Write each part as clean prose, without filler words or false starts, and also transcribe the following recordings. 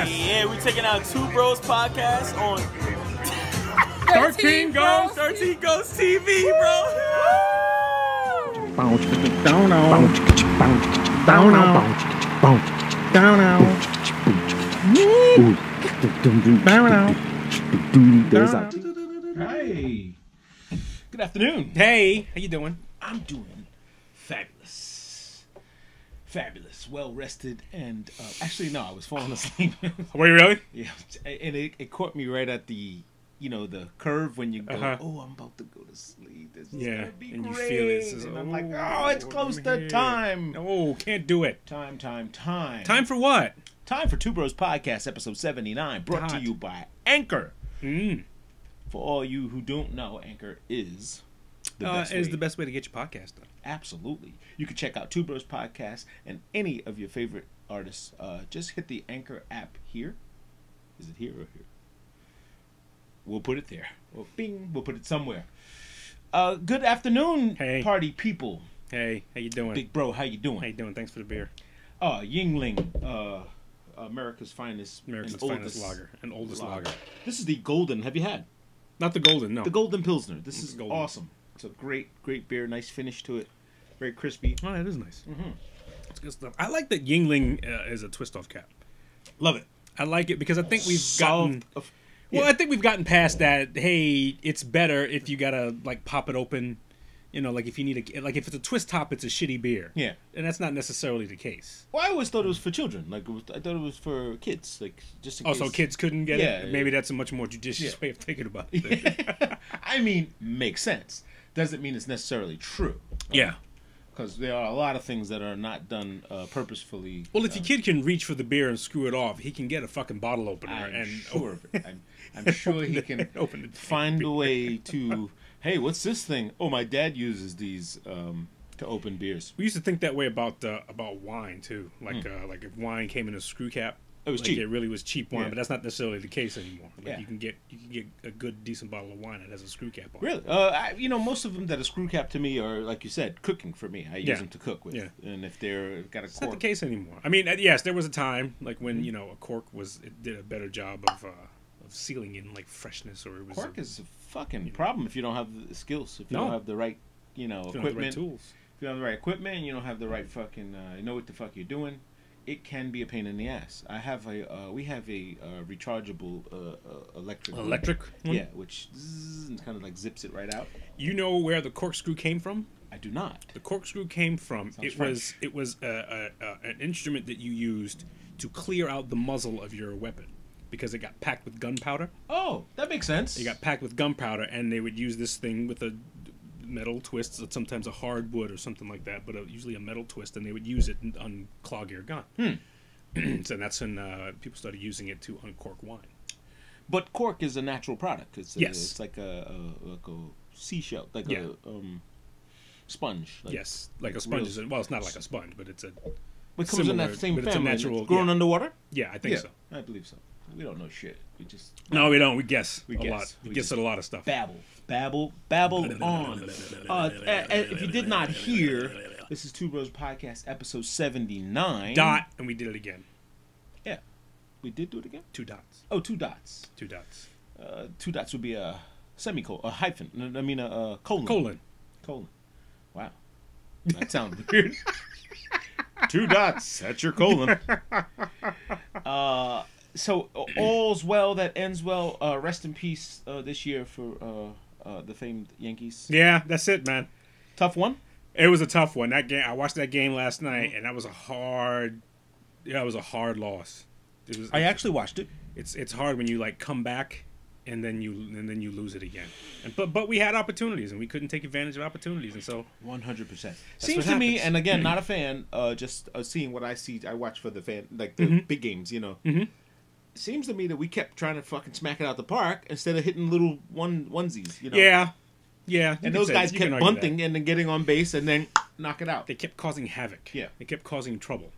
Yes. Yeah, we're taking out Two Bros podcast on 13 Ghosts. 13 Ghosts TV, bro. Hey. Good afternoon. Hey, how you doing? I'm doing fabulous. Fabulous. Well rested and actually no, I was falling asleep. Were you really? Yeah, and it caught me right at the the curve when you go, oh, I'm about to go to sleep. This is gonna be and great. you feel it. And I'm like, oh, it's close to time. Oh, can't do it. Time. Time for what? Time for Two Bros Podcast, episode 79, brought to you by Anchor. For all you who don't know, Anchor is the best way to get your podcast done. Absolutely. You can check out Two Bros Podcast and any of your favorite artists. Just hit the Anchor app here. Is it here or here? We'll put it there. Well, bing, we'll put it somewhere. Good afternoon, party people. Hey, how you doing? Big bro, how you doing? How you doing? Thanks for the beer. Yingling, America's finest lager. And oldest lager. This is the Golden. Have you had? Not the Golden, no. The Golden Pilsner. This is Golden. awesome. It's a great beer. Nice finish to it. Very crispy. Oh, that is nice. It's good stuff. I like that Yingling is a twist-off cap. Love it. I like it because I think we've Solved gotten... Well, I think we've gotten past that. Hey, it's better if you gotta like pop it open. You know, like if you need if it's a twist top, it's a shitty beer. Yeah, and that's not necessarily the case. Well, I always thought it was for children. Like I thought it was for kids. Like just in case. So kids couldn't get it. Maybe that's a much more judicious way of thinking about it. I mean, makes sense. Doesn't mean it's necessarily true. Yeah. Because there are a lot of things that are not done purposefully. Well, if your kid can reach for the beer and screw it off, he can get a fucking bottle opener. I'm sure he can find a way to. Hey, what's this thing? Oh, my dad uses these to open beers. We used to think that way about wine too. Like if wine came in a screw cap. It was cheap. It really was cheap wine, but that's not necessarily the case anymore. Like you can get a good decent bottle of wine that has a screw cap on. Really? Most of them that are screw cap to me are, like you said, cooking for me. I use them to cook with. Yeah. And if they're got a cork, it's not the case anymore. I mean, yes, there was a time like when a cork did a better job of sealing in like freshness, or it was cork is a fucking problem if you don't have the skills. If you don't have the right equipment, the right tools. If you don't have the right equipment, and you don't have the right fucking you know what the fuck you're doing. It can be a pain in the ass. We have a rechargeable electric one? Yeah, which kind of like zips it right out. You know where the corkscrew came from? I do not. The corkscrew came from it was an instrument that you used to clear out the muzzle of your weapon because it got packed with gunpowder. Oh, that makes sense. It got packed with gunpowder, and they would use this thing with a metal twist, so sometimes a hardwood or something like that, but usually a metal twist, and they would use it to unclog your gun. So that's when people started using it to uncork wine. But cork is a natural product. It's like a seashell, like a sponge. Yes, like a sponge. It's not like a sponge, but it's a. It comes in that same family. It's a natural. It's grown underwater. Yeah, I think so. I believe so. We don't know shit. We just no, we don't. We guess a lot. We guess at a lot of stuff. Babble on. If you did not hear, this is Two Bros Podcast, episode 79. And we did it again. Yeah, we did do it again. 2 dots. Oh, 2 dots. 2 dots. 2 dots would be a semicolon, a hyphen. I mean a colon. Colon. Wow, that sounds weird. 2 dots. That's your colon. So all's well that ends well. Rest in peace this year for the famed Yankees. Yeah, that's it, man. Tough one. It was a tough one. That game, I watched that game last night, and that was a hard. Yeah, it was a hard loss. I actually watched it. It's hard when you like come back, and then you lose it again. But we had opportunities, and we couldn't take advantage of opportunities, and so 100%. Seems to me, and again, not a fan. Just seeing what I see, I watch for the fan, like the big games, It seems to me that we kept trying to fucking smack it out the park instead of hitting little onesies, Yeah. And those guys kept bunting and then getting on base and then knock it out. They kept causing havoc. Yeah. They kept causing trouble.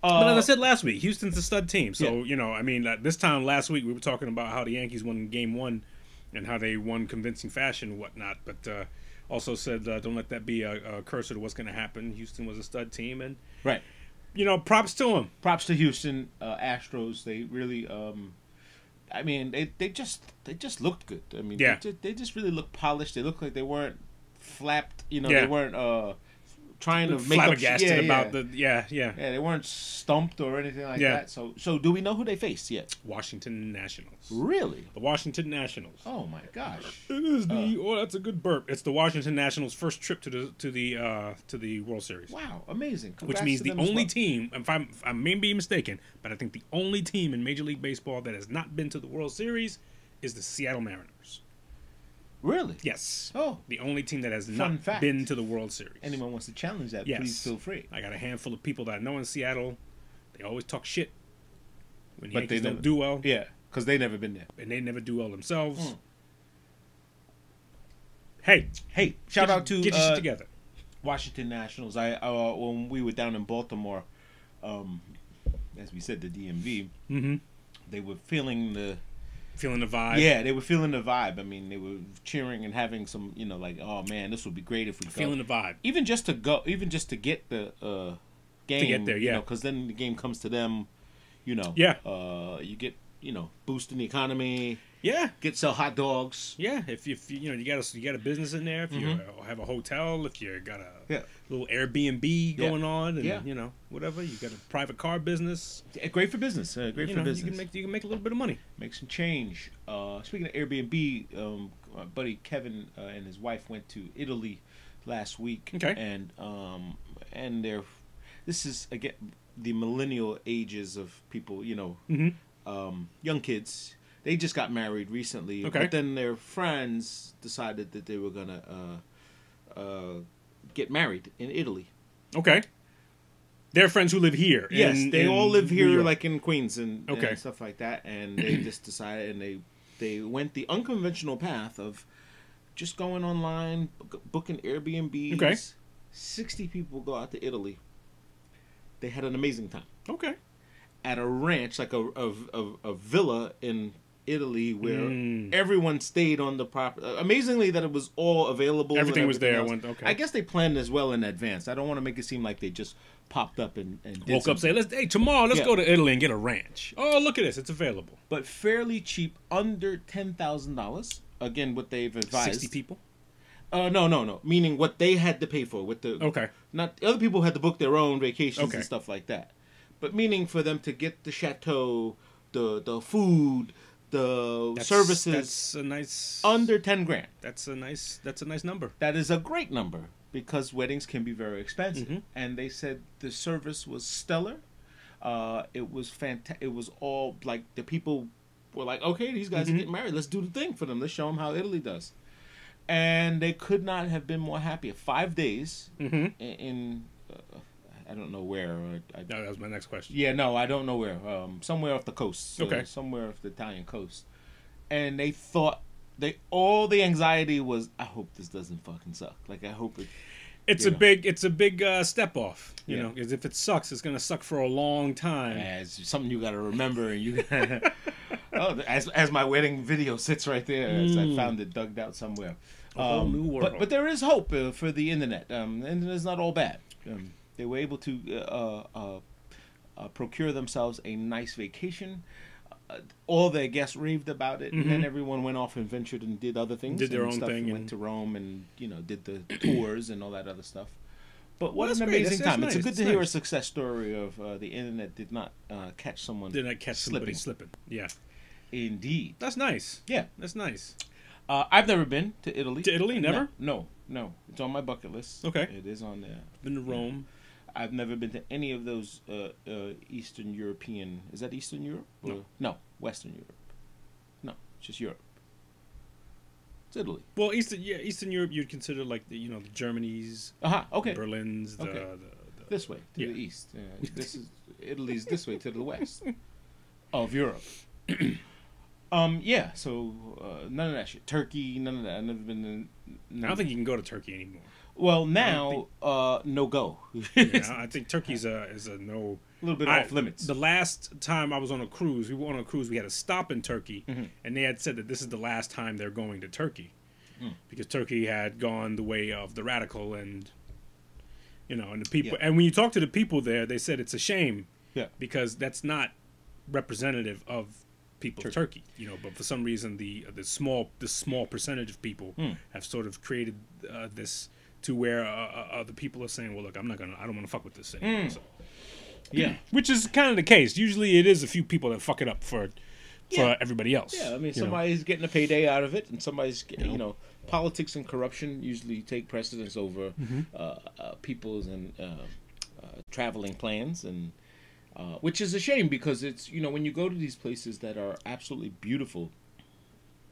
But as I said last week, Houston's a stud team. So, this time last week we were talking about how the Yankees won Game 1 and how they won convincing fashion and whatnot. But also said don't let that be a cursor to what's going to happen. Houston was a stud team. And right. props to him. Props to Houston Astros. They really, I mean, they just looked good. I mean, Yeah. they just really looked polished. They looked like they weren't flapped. Yeah. They weren't trying to make up. Flabbergasted about the yeah. Yeah, they weren't stumped or anything like Yeah. that. So do we know who they faced yet? Washington Nationals. Really? The Washington Nationals. Oh my gosh! It is that's a good burp. It's the Washington Nationals' first trip to the World Series. Wow, amazing! Which Congrats means to the them as only well. team, if I may be mistaken, but I think the only team in Major League Baseball that has not been to the World Series is the Seattle Mariners. Really? Yes. Oh, The only team that has Fun not fact. been to the World Series. anyone wants to challenge that? Yes. Please feel free. I got a handful of people that I know in Seattle. They always talk shit when But Yankees they don't never- do well, Yeah, because they never been there. and they never do well themselves. Mm. Hey, Hey, shout out to get your shit together. Washington Nationals. I when we were down in Baltimore, as we said, the DMV, Mm-hmm. they were feeling the Feeling the vibe. yeah, they were feeling the vibe. I mean, they were cheering and having some, like, oh man, this would be great if we Feeling go. the vibe. Even just to go, even just to get the game, get there, yeah. because then the game comes to them, Yeah. you get boosting the economy, Yeah. sell hot dogs. Yeah, if you got a business in there, if you have a hotel, if you got a Yeah. little Airbnb going on, and Yeah. whatever, you got a private car business, Great for business. Great for business. you can make a little bit of money. Make some change. Speaking of Airbnb, my buddy Kevin and his wife went to Italy last week. Okay. And this is again the millennial ages of people. Young kids. They just got married recently. Okay. But then their friends decided that they were gonna get married in Italy. Okay, they're friends who live here. Yes, they all live New here, York. like in Queens and Okay. stuff like that. And they just decided, and they went the unconventional path of just going online, booking Airbnbs. Okay. 60 people go out to Italy. They had an amazing time Okay. at a ranch, like a villa in Italy, where Mm. everyone stayed on the property. Amazingly, that it was all available. and Everything was there. else. Okay. I guess they planned as well in advance. I don't want to make it seem like they just popped up and did Woke up, something. say, tomorrow, let's Yeah. go to Italy and get a ranch. Oh, look at this, it's available. But fairly cheap, under $10,000. Again, what they've advised. 60 people. No. Meaning what they had to pay for with the. Okay. Not other people had to book their own vacations Okay. and stuff like that. But meaning for them to get the chateau, the food, the services, That's a nice. under 10 grand. That's a nice number. That is a great number because weddings can be very expensive. Mhm. And they said the service was stellar. It was fantastic. It was all like the people were like, okay, these guys are getting married. Let's do the thing for them. Let's show them how Italy does. And they could not have been more happy. 5 days Mm-hmm. in I don't know where. That was my next question. Yeah, no, I don't know where. Somewhere off the coast. So Okay. Somewhere off the Italian coast. And they thought all the anxiety was, I hope this doesn't fucking suck. Like, I hope it. It's you a know. big step off, you Yeah. know, because if it sucks, it's gonna suck for a long time. As something you got to remember, and you. As my wedding video sits right there, as I found it dug out somewhere. A whole new world. But there is hope for the internet. And it's not all bad. They were able to procure themselves a nice vacation. All their guests raved about it, and then everyone went off and ventured and did other things. Did their and own stuff, thing and went and- to Rome and did the tours and all that other stuff. But what that's an great. amazing That's time! nice. It's good That's to hear a nice. success story of the internet did not catch someone. Did I catch somebody slipping? Yeah, Indeed. that's nice. Yeah. That's nice. I've never been to Italy. To Italy? Never? No. It's on my bucket list. Okay. It is on there. Been to Rome. I've never been to any of those Eastern European. Is that Eastern Europe? No, Western Europe. No, it's just Europe. It's Italy. Well, Eastern Europe, you'd consider like the Germany's, Okay. Berlin's, Okay. the This way to Yeah. the east. This is Italy's this way to the west of Europe. Yeah. So none of that shit. Turkey. None of that. I've never been. I don't think you can go to Turkey anymore. Well, now no go. Yeah, I think Turkey's is a no. A little bit off limits. The last time I was on a cruise, we were on a cruise. We had to stop in Turkey, Mm-hmm. and they had said that this is the last time they're going to Turkey, because Turkey had gone the way of the radical, and You know, and the people, and when you talk to the people there, they said it's a shame, because that's not representative of people of Turkey. You know, but for some reason the small percentage of people have sort of created this to where the people are saying, well, look, I don't want to fuck with this anymore. So. Yeah, which is kind of the case. Usually, it is a few people that fuck it up for everybody else. Yeah, I mean, somebody's getting a payday out of it, and somebody's politics and corruption usually take precedence over people's and traveling plans, and which is a shame because it's when you go to these places that are absolutely beautiful,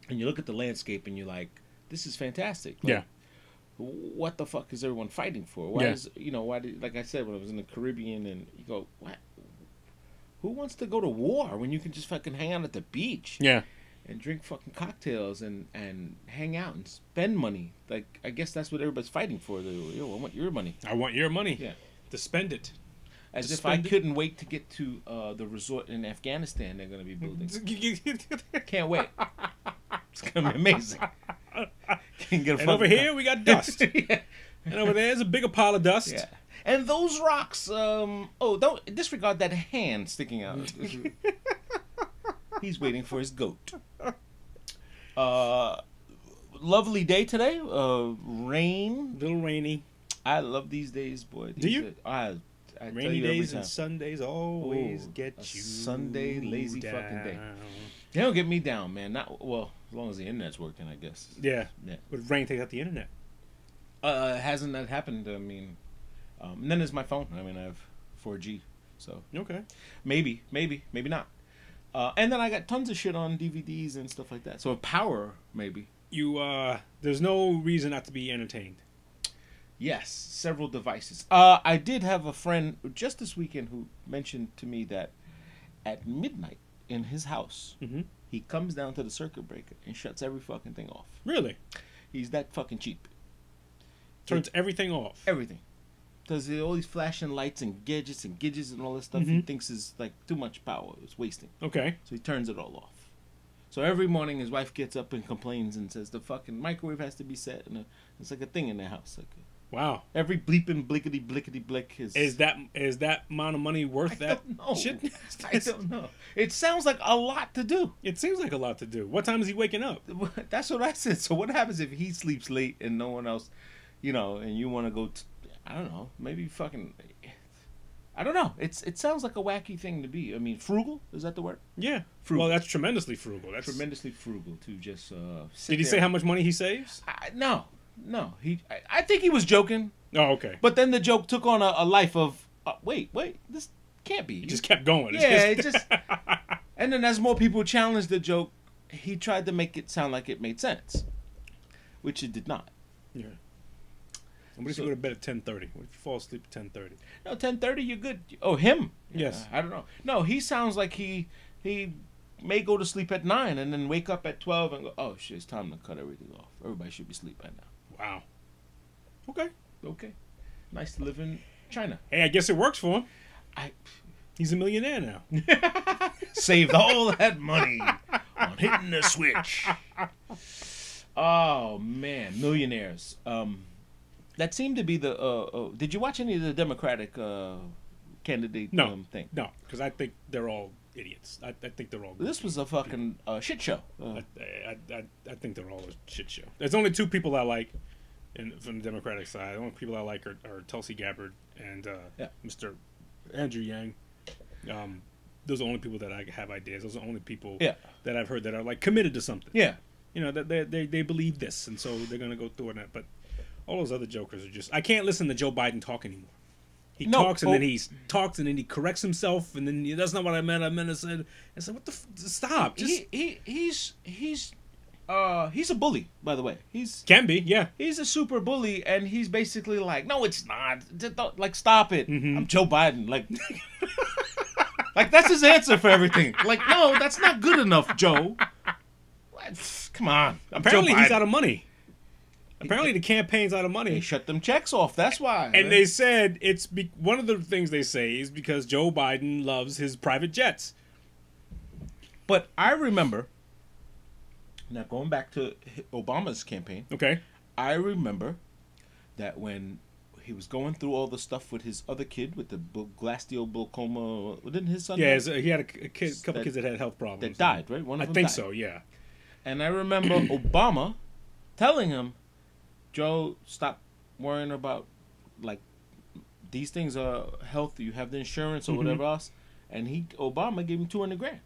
and you look at the landscape and you're like, this is fantastic. Like, what the fuck is everyone fighting for? Why is why did, like I said, when I was in the Caribbean, and you go, what? Who wants to go to war when you can just fucking hang out at the beach? Yeah. And drink fucking cocktails and hang out and spend money. Like, I guess that's what everybody's fighting for. I want your money. I want your money. Yeah. To spend it. As if I couldn't wait to get to the resort in Afghanistan they're going to be building. Can't wait. It's going to be amazing. Can't get a and over here we got dust. Yeah. And over there's a bigger pile of dust. Yeah. And those rocks, don't disregard that hand sticking out. He's waiting for his goat. Lovely day today. Rain. A little rainy. I love these days, boy. Do you? I rainy days and Sundays always get you Sunday lazy down. fucking day. They don't get me down, man. Not well, as long as the internet's working, I guess. Yeah. But rain takes out the internet. Hasn't that happened? I mean, and then there's my phone. I mean, I have 4G, so okay. Maybe not. And then I got tons of shit on DVDs and stuff like that. So power, maybe. There's no reason not to be entertained. Yes, several devices. I did have a friend just this weekend who mentioned to me that at midnight in his house, he comes down to the circuit breaker and shuts every fucking thing off. Really? He's that fucking cheap. Turns everything off. Everything. Does all these flashing lights and gadgets and all this stuff he thinks is like too much power. It's wasting. Okay. So he turns it all off. So every morning his wife gets up and complains and says the fucking microwave has to be set. And it's like a thing in their house. Like wow. Every bleeping blickety blickety blick is that amount of money worth that shit? I don't know. It sounds like a lot to do. It seems like a lot to do. What time is he waking up? That's what I said. So what happens if he sleeps late and no one else, and you want to go? I don't know. Maybe fucking. I don't know. It sounds like a wacky thing to be. I mean, frugal, is that the word? Yeah. Frugal. Well, that's tremendously frugal. That's tremendously frugal to just. Did he say how much money he saves? No. I think he was joking. Oh, okay. But then the joke took on a life of wait, this can't be. He just kept going. Yeah, it just. And then as more people challenged the joke, he tried to make it sound like it made sense, which it did not. Yeah. And what if you go to bed at 10:30? What if you fall asleep at 10:30? No, 10:30 you're good. Oh, him? Yes. I don't know. No, he sounds like he may go to sleep at 9 and then wake up at 12 and go, oh shit, it's time to cut everything off. Everybody should be asleep by now. Wow. Okay. Nice to live in China. Hey, I guess it works for him. He's a millionaire now. Saved all that money on hitting the switch. Oh man, millionaires. That seemed to be the. Did you watch any of the Democratic candidate thing? No, because I think they're all idiots. I think they're all. This was a fucking shit show. I think they're all a shit show. There's only two people I like from the Democratic side. The only people I like are Tulsi Gabbard and Mr. Andrew Yang. Those are the only people that I have ideas. Those are the only people that I've heard that are like committed to something. Yeah. That they believe this, and so they're gonna go through it. But all those other jokers are just. I can't listen to Joe Biden talk anymore. He talks and then he talks and then he corrects himself and then that's not what I meant. I meant to say. I said, what the stop? Just he's a bully, by the way. Can be, yeah. He's a super bully, and he's basically like, no, it's not. Like, stop it. I'm Joe Biden. Like, like that's his answer for everything. Like, no, that's not good enough, Joe. Come on. Apparently, he's out of money. Apparently, the campaign's out of money. They shut them checks off. That's why. And they said one of the things they say is because Joe Biden loves his private jets. But I remember. Now, going back to Obama's campaign, okay, I remember that when he was going through all the stuff with his other kid with the glioblastoma. Didn't his son? Yeah, he had a couple kids that had health problems that died, right? One of them think died. so. Yeah. And I remember Obama telling him, "Joe, stop worrying about like these things are health. You have the insurance or whatever else." And Obama gave him $200,000.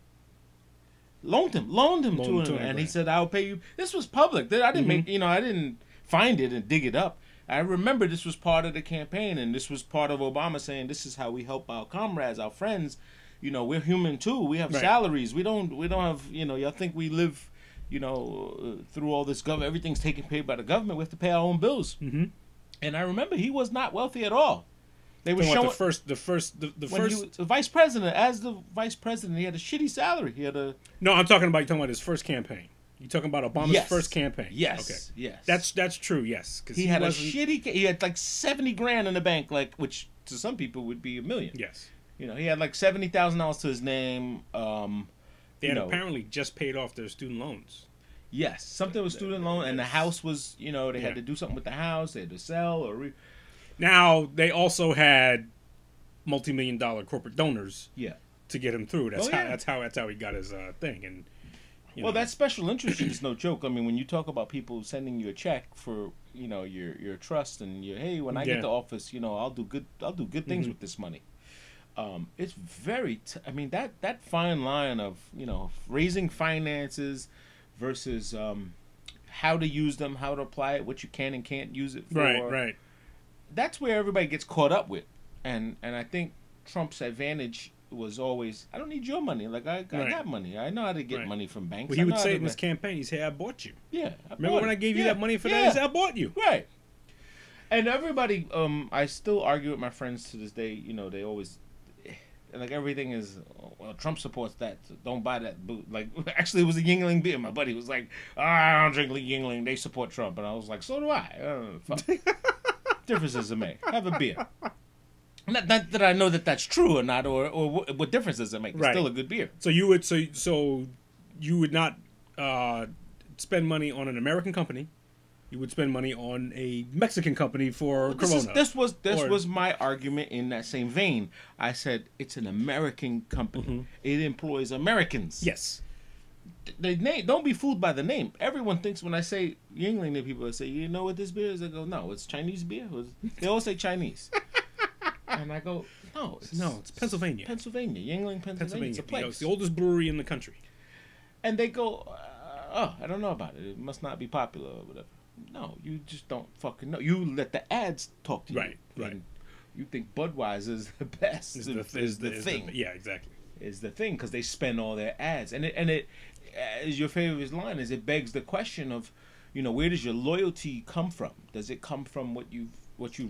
Loaned him $200,000, and he said, "I'll pay you." This was public. I didn't make, I didn't find it and dig it up. I remember this was part of the campaign, and this was part of Obama saying, "This is how we help our comrades, our friends. We're human too. We have salaries. We don't have, y'all think we live, through all this government. Everything's taken paid by the government. We have to pay our own bills." And I remember he was not wealthy at all. They were showing the first. When he was the vice president. As the vice president, he had a shitty salary. He had a no. You're talking about his first campaign. You're talking about Obama's first campaign. Yes. Okay. Yes. That's true. Yes. Because he had a shitty. He had like $70,000 in the bank, which to some people would be $1 million. Yes. He had like $70,000 to his name. They had apparently just paid off their student loans. Yes, something with student loan, and the house was. They had to do something with the house. They had to sell or. Now they also had multi-million-dollar corporate donors. Yeah. To get him through. That's how he got his thing. And well, that special interest is no joke. I mean, when you talk about people sending you a check for your trust and hey, when I get to office, I'll do good things with this money. It's very. I mean that fine line of raising finances versus how to use them, how to apply it, what you can and can't use it for. Right. That's where everybody gets caught up with, and I think Trump's advantage was always, I don't need your money. Like I got money. I know how to get money from banks. Well, he would say in his campaign, he'd say, "I bought you." Yeah. Remember when I gave you that money for that? He said, "I bought you." Right. And everybody, I still argue with my friends to this day. They always, like everything is, well, Trump supports that. So don't buy that. Like actually, it was a Yingling beer. My buddy was like, I don't drink Yingling. They support Trump, and I was like, so do I. Fuck. Difference does it make? Have a beer. Not that I know that that's true or not, or what difference does it make? It's still a good beer. So you would not spend money on an American company. You would spend money on a Mexican company for Corona. This was my argument in that same vein. I said it's an American company. It employs Americans. Yes. The name, don't be fooled by the name. Everyone thinks when I say Yingling, people say, "You know what this beer is?" I go, "No, it's Chinese beer." They all say Chinese. And I go, no, it's Pennsylvania. Yingling, Pennsylvania. It's a place. It's the oldest brewery in the country. And they go, oh, I don't know about it. It must not be popular or whatever. No, you just don't fucking know. You let the ads talk to you. Right. And you think Budweiser is the best. Is the thing. Yeah, exactly. Is the thing because they spend all their ads. And it is your favorite line is it begs the question of, where does your loyalty come from? Does it come from what you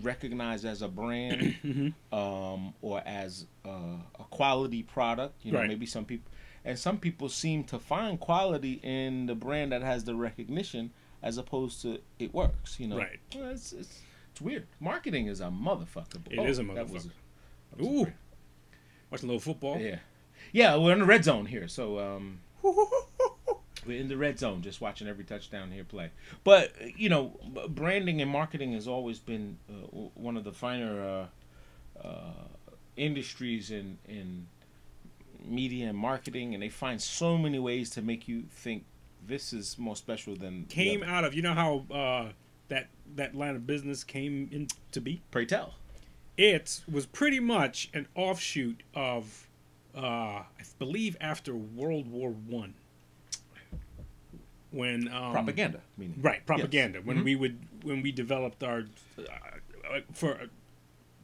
recognize as a brand, or as a quality product? Maybe some people seem to find quality in the brand that has the recognition, as opposed to it works. Right. Well, it's weird. Marketing is a motherfucker. It is a motherfucker. Ooh, watching a little football. Yeah. We're in the red zone here, so we're in the red zone, just watching every touchdown here play. But branding and marketing has always been one of the finer industries in media and marketing, and they find so many ways to make you think this is more special than out of how that line of business came into be. Pray tell. It was pretty much an offshoot of I believe after World War I. When propaganda, meaning propaganda. Yes. When we developed our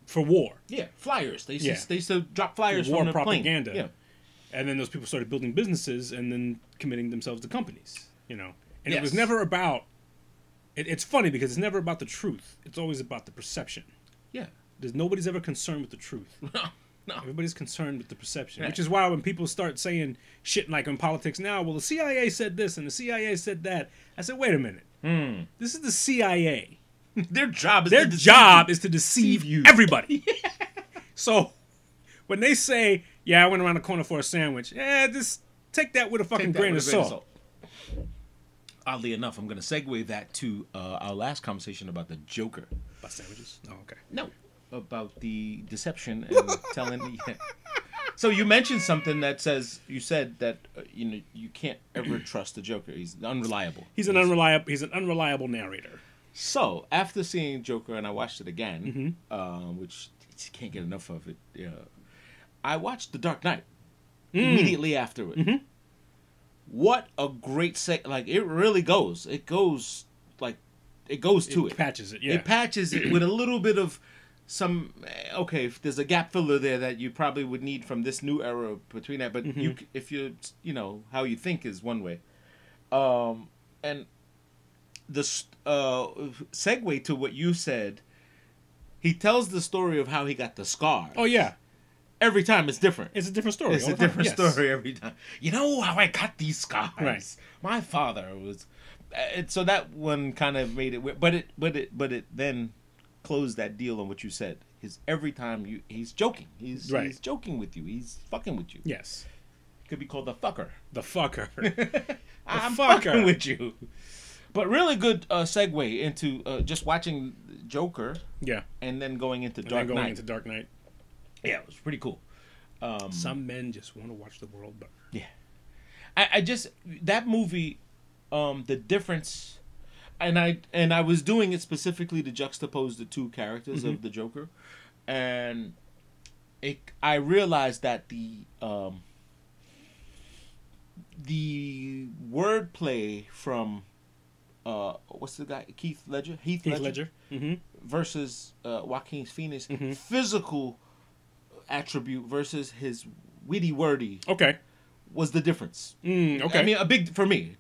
for war. Yeah, flyers. They used to drop flyers from the propaganda. Plane. Yeah. And then those people started building businesses and then committing themselves to companies. And it was never about. It's funny because it's never about the truth. It's always about the perception. Yeah. Nobody's ever concerned with the truth. No. Everybody's concerned with the perception, which is why when people start saying shit like in politics now, well, the CIA said this and the CIA said that. I said, wait a minute. This is the CIA. Their job is to deceive you. Everybody. So when they say, yeah, I went around the corner for a sandwich, just take that with a fucking grain of salt. oddly enough, I'm going to segue that to our last conversation about the Joker. About sandwiches? Oh, okay. No, about the deception and telling. So you mentioned something that says you said that you can't ever trust the Joker. He's unreliable. He's an unreliable narrator. So after seeing Joker, and I watched it again, which you can't get enough of it. I watched The Dark Knight immediately after it. What a great like it really goes. It goes to it. It patches it, yeah. It patches it with a little bit of some if there's a gap filler there that you probably would need from this new era between that, but if you how you think is one way. And the segue to what you said, he tells the story of how he got the scar. Oh yeah. Every time it's different. It's a different story. It's a different story every time. You know how I got these scars? Right. My father was, so that one kind of made it. But it then closed that deal on what you said. Every time he's joking. He's joking with you. He's fucking with you. Yes. Could be called the fucker. The fucker. I'm fucking with you. But really good segue into just watching Joker. Yeah. And then going into Dark Knight. Yeah, it was pretty cool. Some men just want to watch the world burn. Yeah. I just that movie, the difference, and I was doing it specifically to juxtapose the two characters of the Joker, and I realized that the wordplay from what's the guy Heath Ledger versus Joaquin Phoenix physical attribute versus his witty wordy was the difference. I mean, for me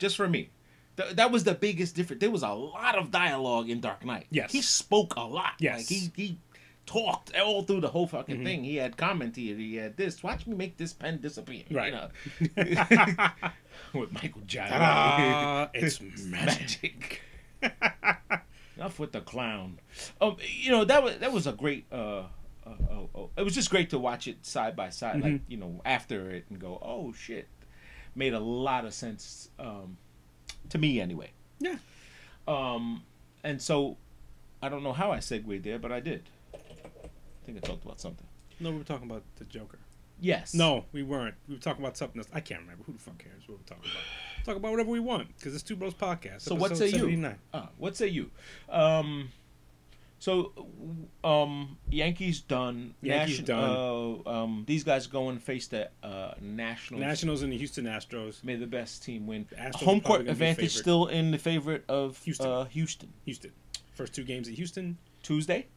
that was the biggest difference. There was a lot of dialogue in Dark Knight. Yes, he spoke a lot. Yes, like he talked all through the whole fucking thing. He had commentary. He had this. Watch me make this pen disappear. Right. With Michael Jackson. It's magic. Enough with the clown. That was a great. It was just great to watch it side by side, like after it, and go, oh shit, made a lot of sense to me anyway. Yeah. And so I don't know how I segued there, but I did. I think I talked about something. No, we were talking about the Joker. Yes. No, we weren't. We were talking about something else. I can't remember. Who the fuck cares what we're talking about? Talk about whatever we want, because it's Two Bros Podcast. So what say 79. You? What say you? So, Yankees done. Done. These guys go and face the Nationals. Nationals and the Houston Astros. May the best team win. Home court advantage still in the favorite of Houston. First two games at Houston. Tuesday?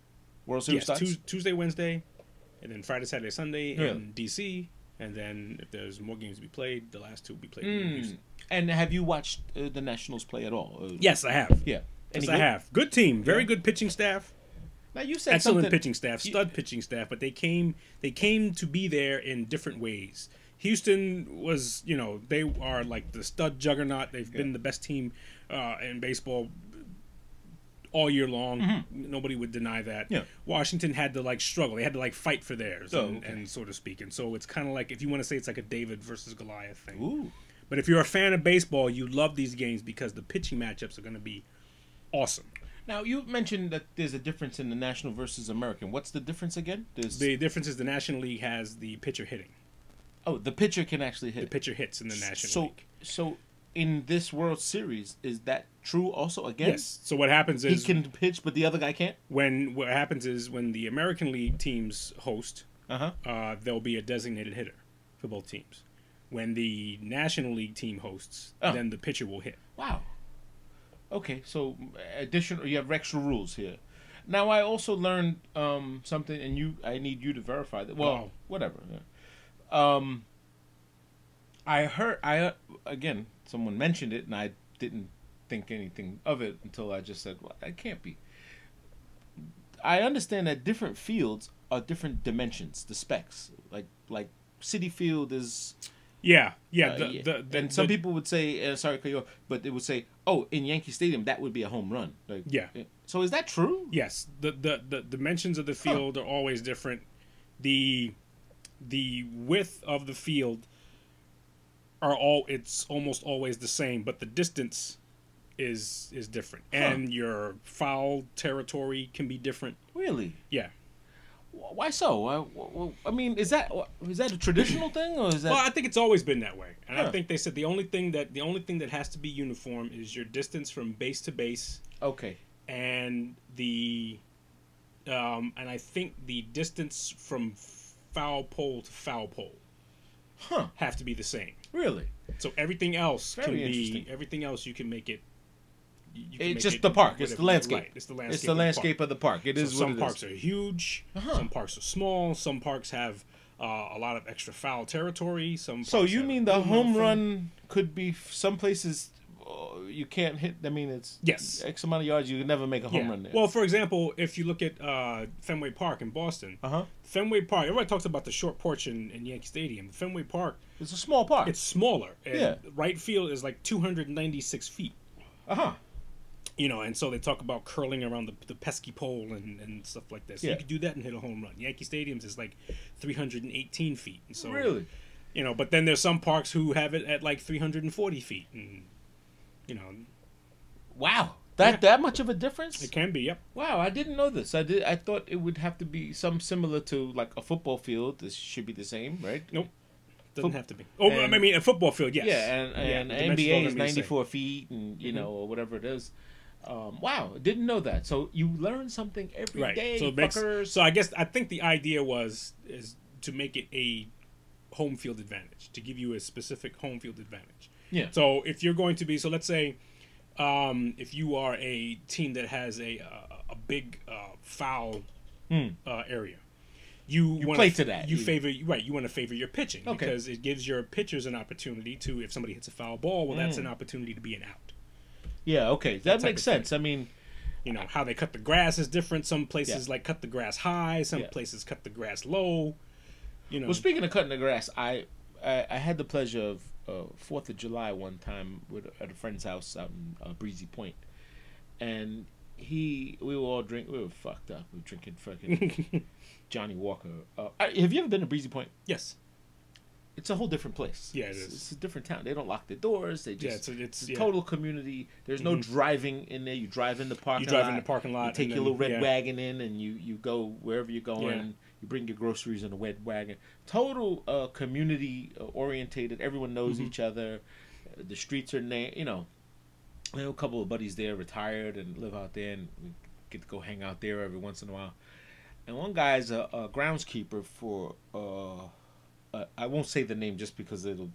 World Series starts? Tuesday, Wednesday, and then Friday, Saturday, Sunday in D.C., and then if there's more games to be played, the last two will be played in Houston. And have you watched the Nationals play at all? Yes, I have. Yeah. Yes, I have. Good team. Very good pitching staff. Now you said excellent pitching staff, stud pitching staff, but they came to be there in different ways. Houston was, they are like the stud juggernaut. They've been the best team in baseball all year long. Nobody would deny that. Yeah. Washington had to struggle. They had to fight for theirs, and so to speak. And so it's kind of like, if you want to say, it's like a David versus Goliath thing. Ooh. But if you're a fan of baseball, you love these games because the pitching matchups are going to be awesome. Now, you mentioned that there's a difference in the National versus American. What's the difference again? The difference is the National League has the pitcher hitting. Oh, the pitcher can actually hit. The pitcher hits in the National League. So in this World Series, is that true also again? Yes. So what happens is, he can pitch, but the other guy can't? What happens is, when the American League teams host, there'll be a designated hitter for both teams. When the National League team hosts, then the pitcher will hit. Wow. Okay, so you have extra rules here. Now, I also learned something, and I need you to verify that. Well, whatever. I heard, again, someone mentioned it, and I didn't think anything of it until I just said, well, that can't be. I understand that different fields are different dimensions, the specs. Like Citi Field is... Yeah. And some people would say, sorry, but they would say, oh, in Yankee Stadium, that would be a home run. So is that true? Yes. The dimensions of the field are always different. The width of the field it's almost always the same, but the distance is different, and your foul territory can be different. Really? Yeah. Why so? I mean, is that a traditional thing, or is that? Well, I think it's always been that way, and I think they said the only thing that has to be uniform is your distance from base to base. Okay. And and I think the distance from foul pole to foul pole have to be the same. Really? So everything else Very you can make it. It's just the park. It's the landscape. Right. It's the landscape. It's the landscape of the park. It is what it is. Some parks are huge. Some parks are small. Some parks have a lot of extra foul territory. So you mean the home run could be some places you can't hit? I mean, it's X amount of yards. You can never make a home run there. Well, for example, if you look at Fenway Park in Boston, Fenway Park. Everybody talks about the short porch in Yankee Stadium. Fenway Park. It's a small park. It's smaller. And right field is like 296 feet. You know, and so they talk about curling around the pesky pole and stuff like that. So you could do that and hit a home run. Yankee Stadium's is like 318 feet. And so, really? You know, but then there's some parks who have it at like 340 feet. And, you know. Wow. That much of a difference? It can be, yep. Wow, I didn't know this. I thought it would have to be some similar to like a football field. This should be the same, right? Nope. Doesn't have to be. Oh, I mean, a football field, yes. Yeah, and NBA is 94 feet and, you know, or whatever it is. Wow, didn't know that. So you learn something every day, fuckers. So I think the idea is to make it a home field advantage, to give you a specific home field advantage. Yeah. So if you're going to be, so let's say, if you are a team that has a big foul area, you play to that. You want to favor your pitching because it gives your pitchers an opportunity to, if somebody hits a foul ball, well, that's an opportunity to be an out. Yeah, okay. That makes sense. I mean, you know, how they cut the grass is different. Some places like cut the grass high, some places cut the grass low. You know. Well, speaking of cutting the grass, I had the pleasure of 4th of July one time at a friend's house out in Breezy Point. And we were all we were fucked up. We were drinking fucking Johnny Walker. Have you ever been to Breezy Point? Yes. It's a whole different place. Yeah, it is. It's a different town. They don't lock their doors. They just it's total community. There's no driving in there. You drive in the parking lot. You drive in the parking lot. You take your little red wagon in, and you go wherever you're going. Yeah. You bring your groceries in a red wagon. Total community orientated. Everyone knows each other. The streets are you know. I have a couple of buddies there, retired and live out there, and we get to go hang out there every once in a while. And one guy's a groundskeeper for. I won't say the name just because it'll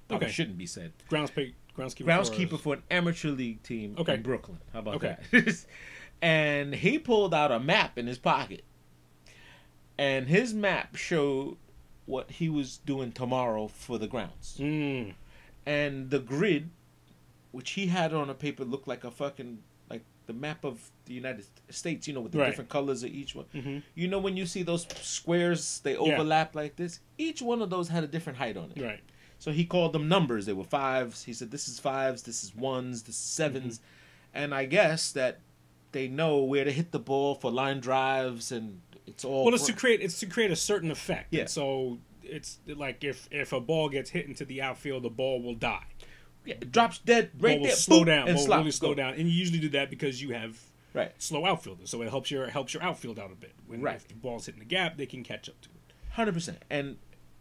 probably shouldn't be said. Groundskeeper for an amateur league team in Brooklyn. How about that? And he pulled out a map in his pocket, and his map showed what he was doing tomorrow for the grounds. And the grid, which he had on a paper, looked like a fucking the map of the United States, you know, with the different colors of each one. You know, when you see those squares, they overlap like this. Each one of those had a different height on it. Right. So he called them numbers. They were 5s. He said, this is 5s, this is 1s, this is 7s. And I guess that they know where to hit the ball for line drives, and it's all... Well, it's to create a certain effect. Yeah. And so it's like if a ball gets hit into the outfield, the ball will die. Yeah, it drops dead right there. Slow down. Will really slow down, and you usually do that because you have slow outfielders, so it helps your outfield out a bit. If the ball's hitting the gap, they can catch up to it. 100%. And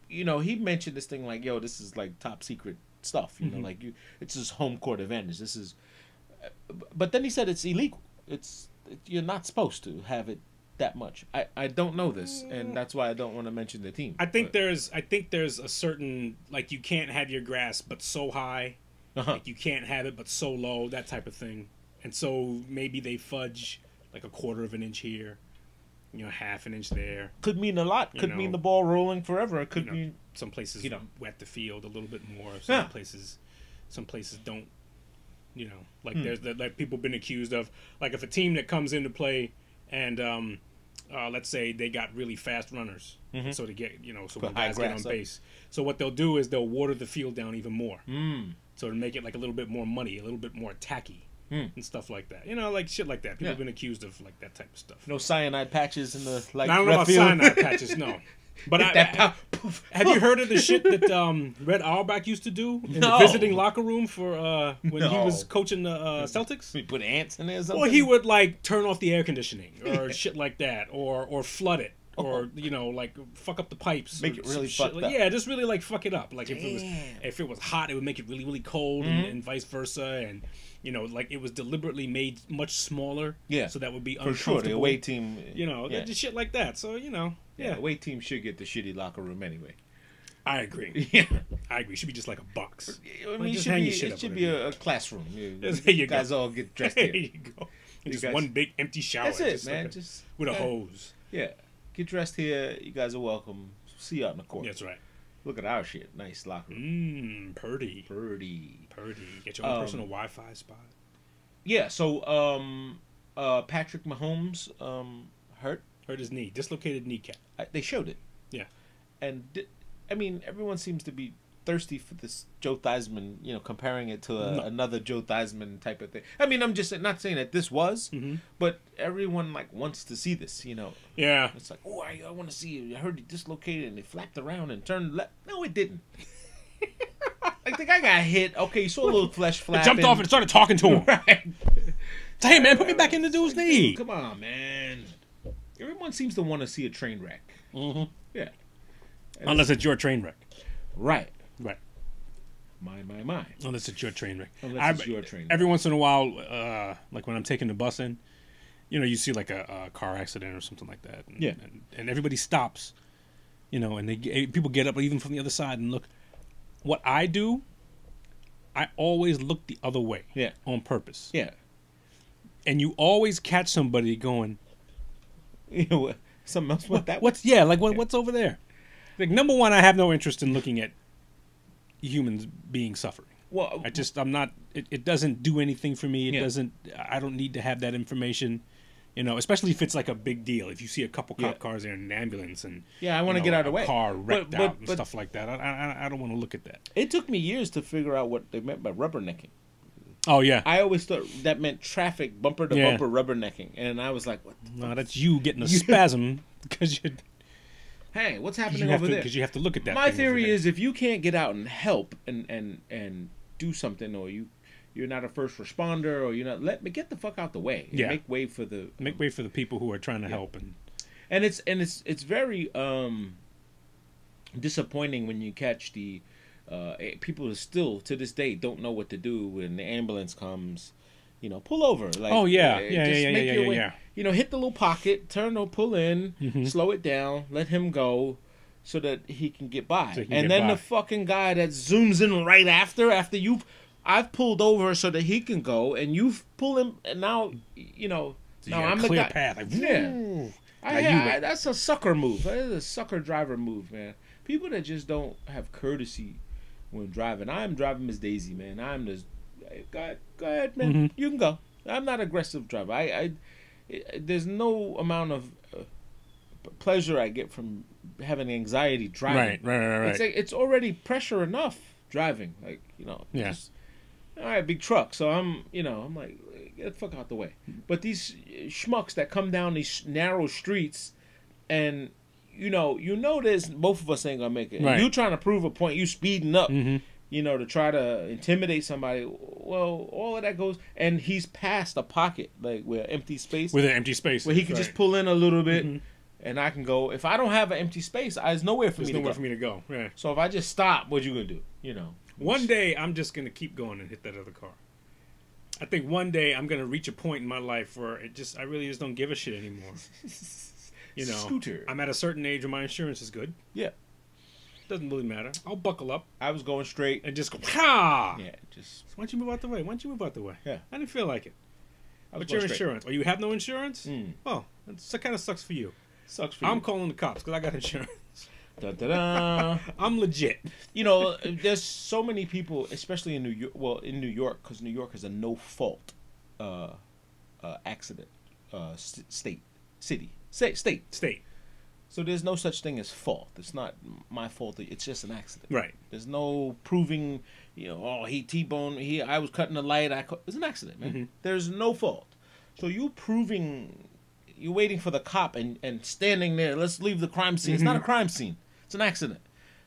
you know, he mentioned this thing like, "Yo, this is like top secret stuff." You know, like it's just home court advantage. This is, but then he said it's illegal. You're not supposed to have it that much. I don't know this, and that's why I don't want to mention the team. I think there's a certain, like, you can't have your grass but so high. Like you can't have it but so low, that type of thing. And so maybe they fudge like a 1/4 of an inch here, you know, 1/2 an inch there. Could mean a lot. Could mean the ball rolling forever. It could mean some places wet the field a little bit more. Some places don't. You know, like there's like people been accused of, like, if a team that comes into play and let's say they got really fast runners, so to get so when guys get on base. So what they'll do is they'll water the field down even more. So to make it like a little bit more muddy, a little bit more tacky, and stuff like that. You know, like shit like that. People have been accused of like that type of stuff. No cyanide patches in the I don't know about cyanide patches. No, But have you heard of the shit that Red Auerbach used to do in the visiting locker room for when he was coaching the Celtics? He put ants in there or something? Well, he would like turn off the air conditioning or shit like that, or flood it, or like fuck up the pipes, make it really fucked up. Yeah, just really like fuck it up. Like if it was hot, it would make it really really cold, and vice versa, and like it was deliberately made much smaller. Yeah, so that would be for sure. The away team, just shit like that. So the away team should get the shitty locker room anyway. I agree. Yeah, I agree. It should be just like a box. I mean, it should be a classroom. You guys all get dressed here. There you go. Just one big empty shower. That's it, man. Just with a hose. Yeah, get dressed here. You guys are welcome. See you out in the court. That's right. Look at our shit. Nice locker room. Purdy. Get your own personal Wi-Fi spot. Yeah. So, Patrick Mahomes hurt his knee, dislocated kneecap. They showed it. Yeah. And I mean, everyone seems to be thirsty for this Joe Theismann, comparing it to another Joe Theismann type of thing. I mean, I'm just not saying that this was, but everyone wants to see this, Yeah. It's like, oh, I want to see it. I heard he dislocated and he flapped around and turned left. No, it didn't. Like the guy got hit. Okay, you saw a little flesh flap. Jumped off and started talking to him. Right. So, hey, man, put me back in the dude's knee. Come on, man. Everyone seems to want to see a train wreck. Mm-hmm. Yeah. Unless it's your train wreck. Right. My. Unless it's your train wreck. It's your train wreck. Every once in a while, like when I'm taking the bus in, you see like a car accident or something like that. And everybody stops, and people get up even from the other side and look. What I do, I always look the other way. Yeah. On purpose. Yeah. And you always catch somebody going, something else with that? What's over there? Like, number one, I have no interest in looking at humans being suffering. Well, I'm not. It doesn't do anything for me. It Yeah. doesn't. I don't need to have that information. Especially if it's like a big deal. If you see a couple cop cars there in an ambulance and I want to get out of the way. Car wrecked out and stuff like that. I don't want to look at that. It took me years to figure out what they meant by rubbernecking. Oh yeah. I always thought that meant traffic bumper to bumper rubbernecking, and I was like, "What?" No, that's you getting a spasm because you. Hey, what's happening over there? Because you have to look at that. My theory is if you can't get out and help and do something, or you're not a first responder, or you're not, get the fuck out the way. Yeah. Make way for the people who are trying to help and it's very disappointing when you catch the people who still to this day don't know what to do when the ambulance comes. Pull over. Like, oh yeah, yeah. Hit the little pocket, pull in, slow it down, let him go, so that he can get by. The fucking guy that zooms in right after I've pulled over so that he can go, and you've pulled him, and now so now I'm the guy. Path. Like, that's a sucker move. That is a sucker driver move, man. People that just don't have courtesy when driving. I'm driving Miss Daisy, man. I'm just go ahead, man. You can go. I'm not aggressive driver. There's no amount of pleasure I get from having anxiety driving. Right. It's already pressure enough driving. Just, all right, big truck. So I'm like, get the fuck out the way. But these schmucks that come down these narrow streets, and there's both of us ain't gonna make it. Right. You trying to prove a point. You speeding up. To try to intimidate somebody. Well, all of that goes, and he's past a pocket, like where empty space. With an empty space. Where he can just pull in a little bit, and I can go. If I don't have an empty space, there's nowhere for me to go. Yeah. So if I just stop, what you gonna do? One day, I'm just gonna keep going and hit that other car. I think one day I'm gonna reach a point in my life where I really just don't give a shit anymore. Scooter. I'm at a certain age where my insurance is good. Yeah. Doesn't really matter. I'll buckle up. I was going straight and just go, ha! Yeah, just. Why don't you move out the way? Yeah. I didn't feel like it. What's your insurance? Oh, you have no insurance? Oh, that kind of sucks for you. I'm calling the cops because I got insurance. Da-da-da. I'm legit. There's so many people, especially in New York. Well, in New York, because New York is a no-fault accident state. So there's no such thing as fault. It's not my fault. It's just an accident. Right. There's no proving, he T-boned. I was cutting the light. It's an accident, man. There's no fault. So you proving, you're waiting for the cop and standing there. Let's leave the crime scene. It's not a crime scene. It's an accident.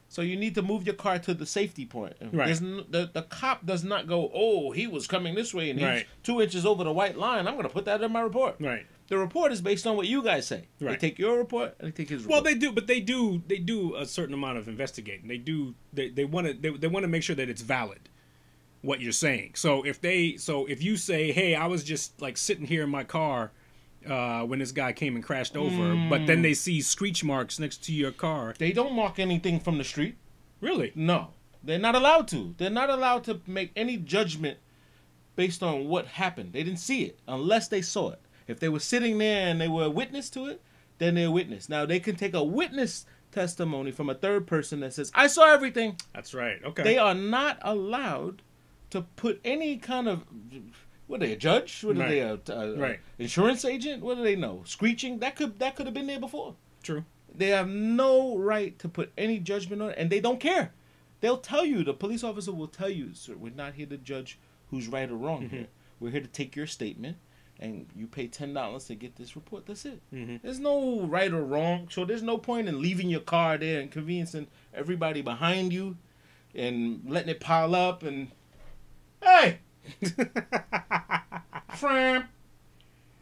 So you need to move your car to the safety point. Right. The cop does not go, oh, he was coming this way and he's Right. 2 inches over the white line. I'm going to put that in my report. Right. The report is based on what you guys say. Right. They take your report and they take his report. Well, they do, but they do a certain amount of investigating. They want to make sure that it's valid what you're saying. So if you say, hey, I was just like sitting here in my car when this guy came and crashed over, but then they see screech marks next to your car. They don't mark anything from the street. Really? No. They're not allowed to. They're not allowed to make any judgment based on what happened. They didn't see it unless they saw it. If they were sitting there and they were a witness to it, then they're a witness. Now, they can take a witness testimony from a third person that says, I saw everything. That's right. Okay. They are not allowed to put any kind of... What are they, a judge? What are they, a insurance agent? What do they know? Screeching? That could have been there before. True. They have no right to put any judgment on it, and they don't care. They'll tell you, the police officer will tell you, sir, we're not here to judge who's right or wrong here. We're here to take your statement, and you pay $10 to get this report. That's it. There's no right or wrong, so there's no point in leaving your car there and conveniencing everybody behind you and letting it pile up and, hey!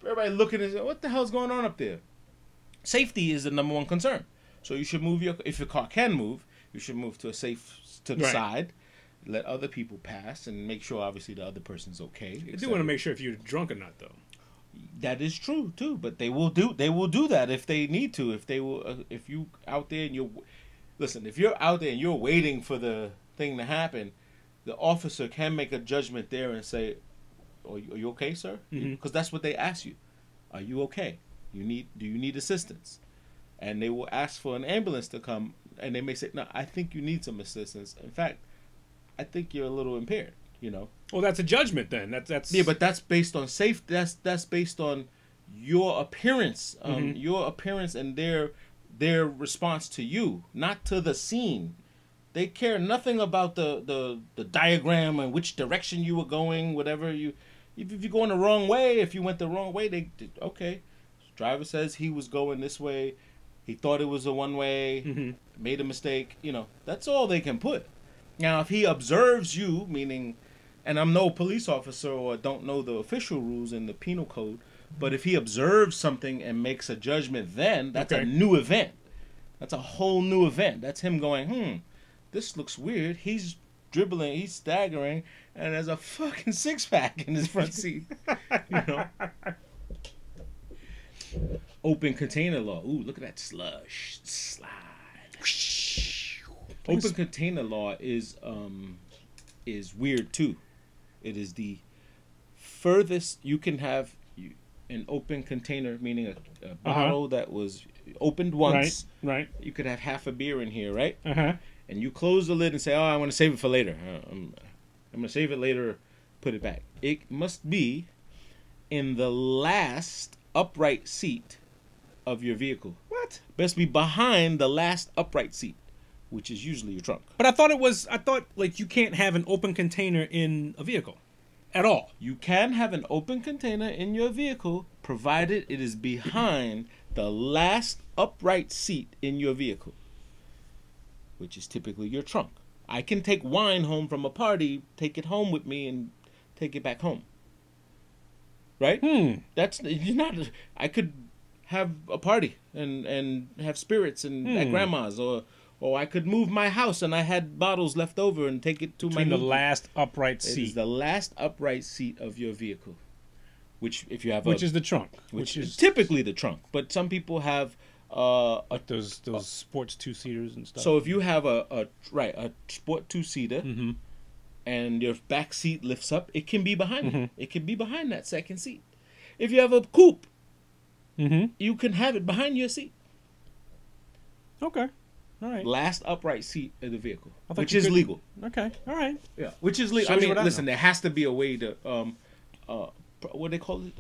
Everybody looking and saying, what the hell's going on up there? Safety is the number one concern. So you should move if your car can move, you should move to the side, let other people pass, and make sure obviously the other person's okay. They do want to make sure if you're drunk or not, though. That is true too, but they will do that if they need to. If you out there and if you're out there and you're waiting for the thing to happen, the officer can make a judgment there and say, are you okay, sir? Because that's what they ask you. Are you okay? Do you need assistance? And they will ask for an ambulance to come, and they may say, no, I think you need some assistance. In fact, I think you're a little impaired, Well, that's a judgment then. That's Yeah, but that's based on safety. That's based on your appearance, your appearance and their response to you, not to the scene. They care nothing about the diagram and which direction you were going, whatever if you're going the wrong way, if you went the wrong way, okay. Driver says he was going this way. He thought it was a one-way, made a mistake. That's all they can put. Now, if he observes you, meaning, and I'm no police officer or don't know the official rules in the penal code, but if he observes something and makes a judgment then, that's a new event. That's a whole new event. That's him going, this looks weird. He's dribbling, he's staggering, and there's a fucking six-pack in his front seat. Open container law. Ooh, look at that slush slide. Open container law is weird too. It is the furthest you can have an open container, meaning a bottle that was opened once. Right. You could have half a beer in here, right? And you close the lid and say, "Oh, I want to save it for later. I'm gonna save it later. Put it back." It must be in the last upright seat of your vehicle. What? Best be behind the last upright seat, which is usually your trunk. But I thought like you can't have an open container in a vehicle at all. You can have an open container in your vehicle provided it is behind the last upright seat in your vehicle, which is typically your trunk. I can take wine home from a party, take it home with me, and take it back home. Right? That's not. I could have a party and have spirits and at grandma's, or I could move my house and I had bottles left over and take it to Between my the last upright seat. It is the last upright seat of your vehicle, which if you have which is the trunk, which is typically the trunk, but some people have like those sports 2-seaters and stuff. So if you have a sport 2-seater. And your back seat lifts up, it can be behind it. It can be behind that second seat. If you have a coupe, you can have it behind your seat. Okay. All right. Last upright seat of the vehicle, which is legal. Okay. All right. Yeah, which is legal. I mean, listen, there has to be a way to, what do they call it?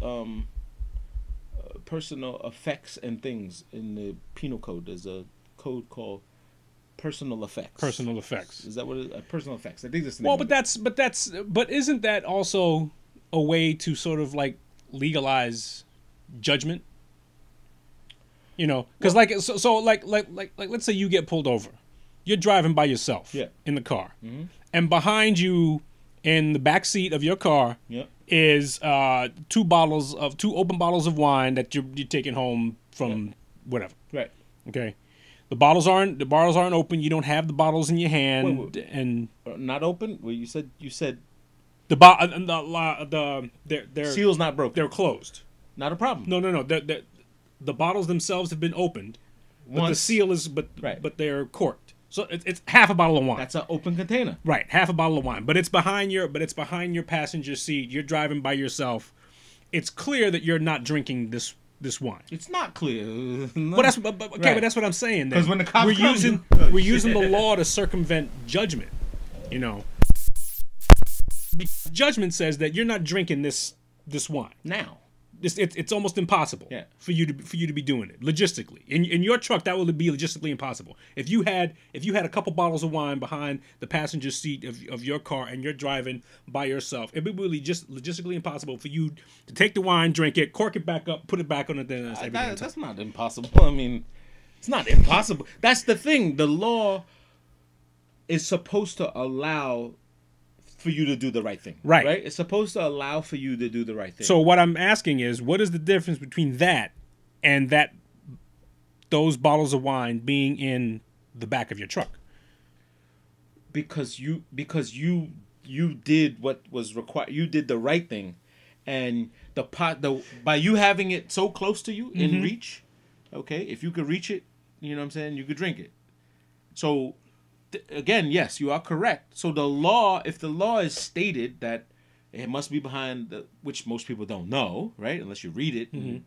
Personal effects and things in the penal code. There's a code called personal effects. Personal effects. Is that what it is? Personal effects. I think that's the name. Well, but isn't that also a way to sort of like legalize judgment? You know, because let's say you get pulled over. You're driving by yourself in the car. Mm-hmm. And behind you in the back seat of your car is two open bottles of wine that you're taking home from whatever. Right. Okay. The bottles aren't open. You don't have the bottles in your hand. Wait. And not open? Well, you said their seal's not broken. They're closed. Not a problem. No. The bottles themselves have been opened, but the seal is but they're corked. So it's half a bottle of wine. That's an open container. Right, half a bottle of wine, but it's behind your passenger seat. You're driving by yourself. It's clear that you're not drinking this wine. It's not clear. No. But that's what I'm saying. Because when the cops we're using the law to circumvent judgment. You know, judgment says that you're not drinking this wine now. It's almost impossible for you to be doing it logistically. In your truck, that would be logistically impossible. If you had a couple bottles of wine behind the passenger seat of your car and you're driving by yourself, it'd be really just logistically impossible for you to take the wine, drink it, cork it back up, put it back on it. That's not impossible. I mean, it's not impossible. That's the thing. The law is supposed to allow for you to do the right thing. Right. It's supposed to allow for you to do the right thing. So what I'm asking is, what is the difference between that and those bottles of wine being in the back of your truck? Because you did what was required. You did the right thing, and by you having it so close to you in reach, okay, if you could reach it, you know what I'm saying, you could drink it. So again, yes, you are correct. So if the law is stated that it must be behind which most people don't know, right? Unless you read it in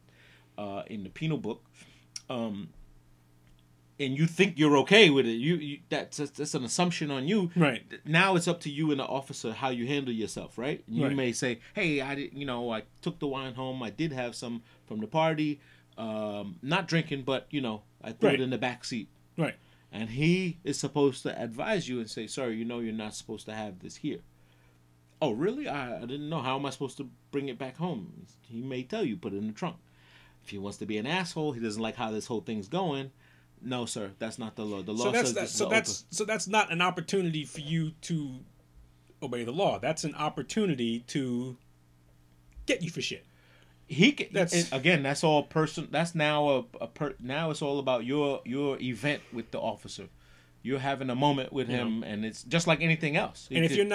the penal book, and you think you're okay with it, that's an assumption on you. Right. Now it's up to you and the officer how you handle yourself, right? You may say, "Hey, I took the wine home. I did have some from the party, not drinking, but I threw it in the back seat." Right. And he is supposed to advise you and say, "Sir, you're not supposed to have this here." Oh, really? I didn't know. How am I supposed to bring it back home? He may tell you, put it in the trunk. If he wants to be an asshole, he doesn't like how this whole thing's going. No, sir, that's not the law. The law says this is so that's not an opportunity for you to obey the law. That's an opportunity to get you for shit. That's all person. That's now now it's all about your event with the officer. You're having a moment with him, and it's just like anything else. And if you're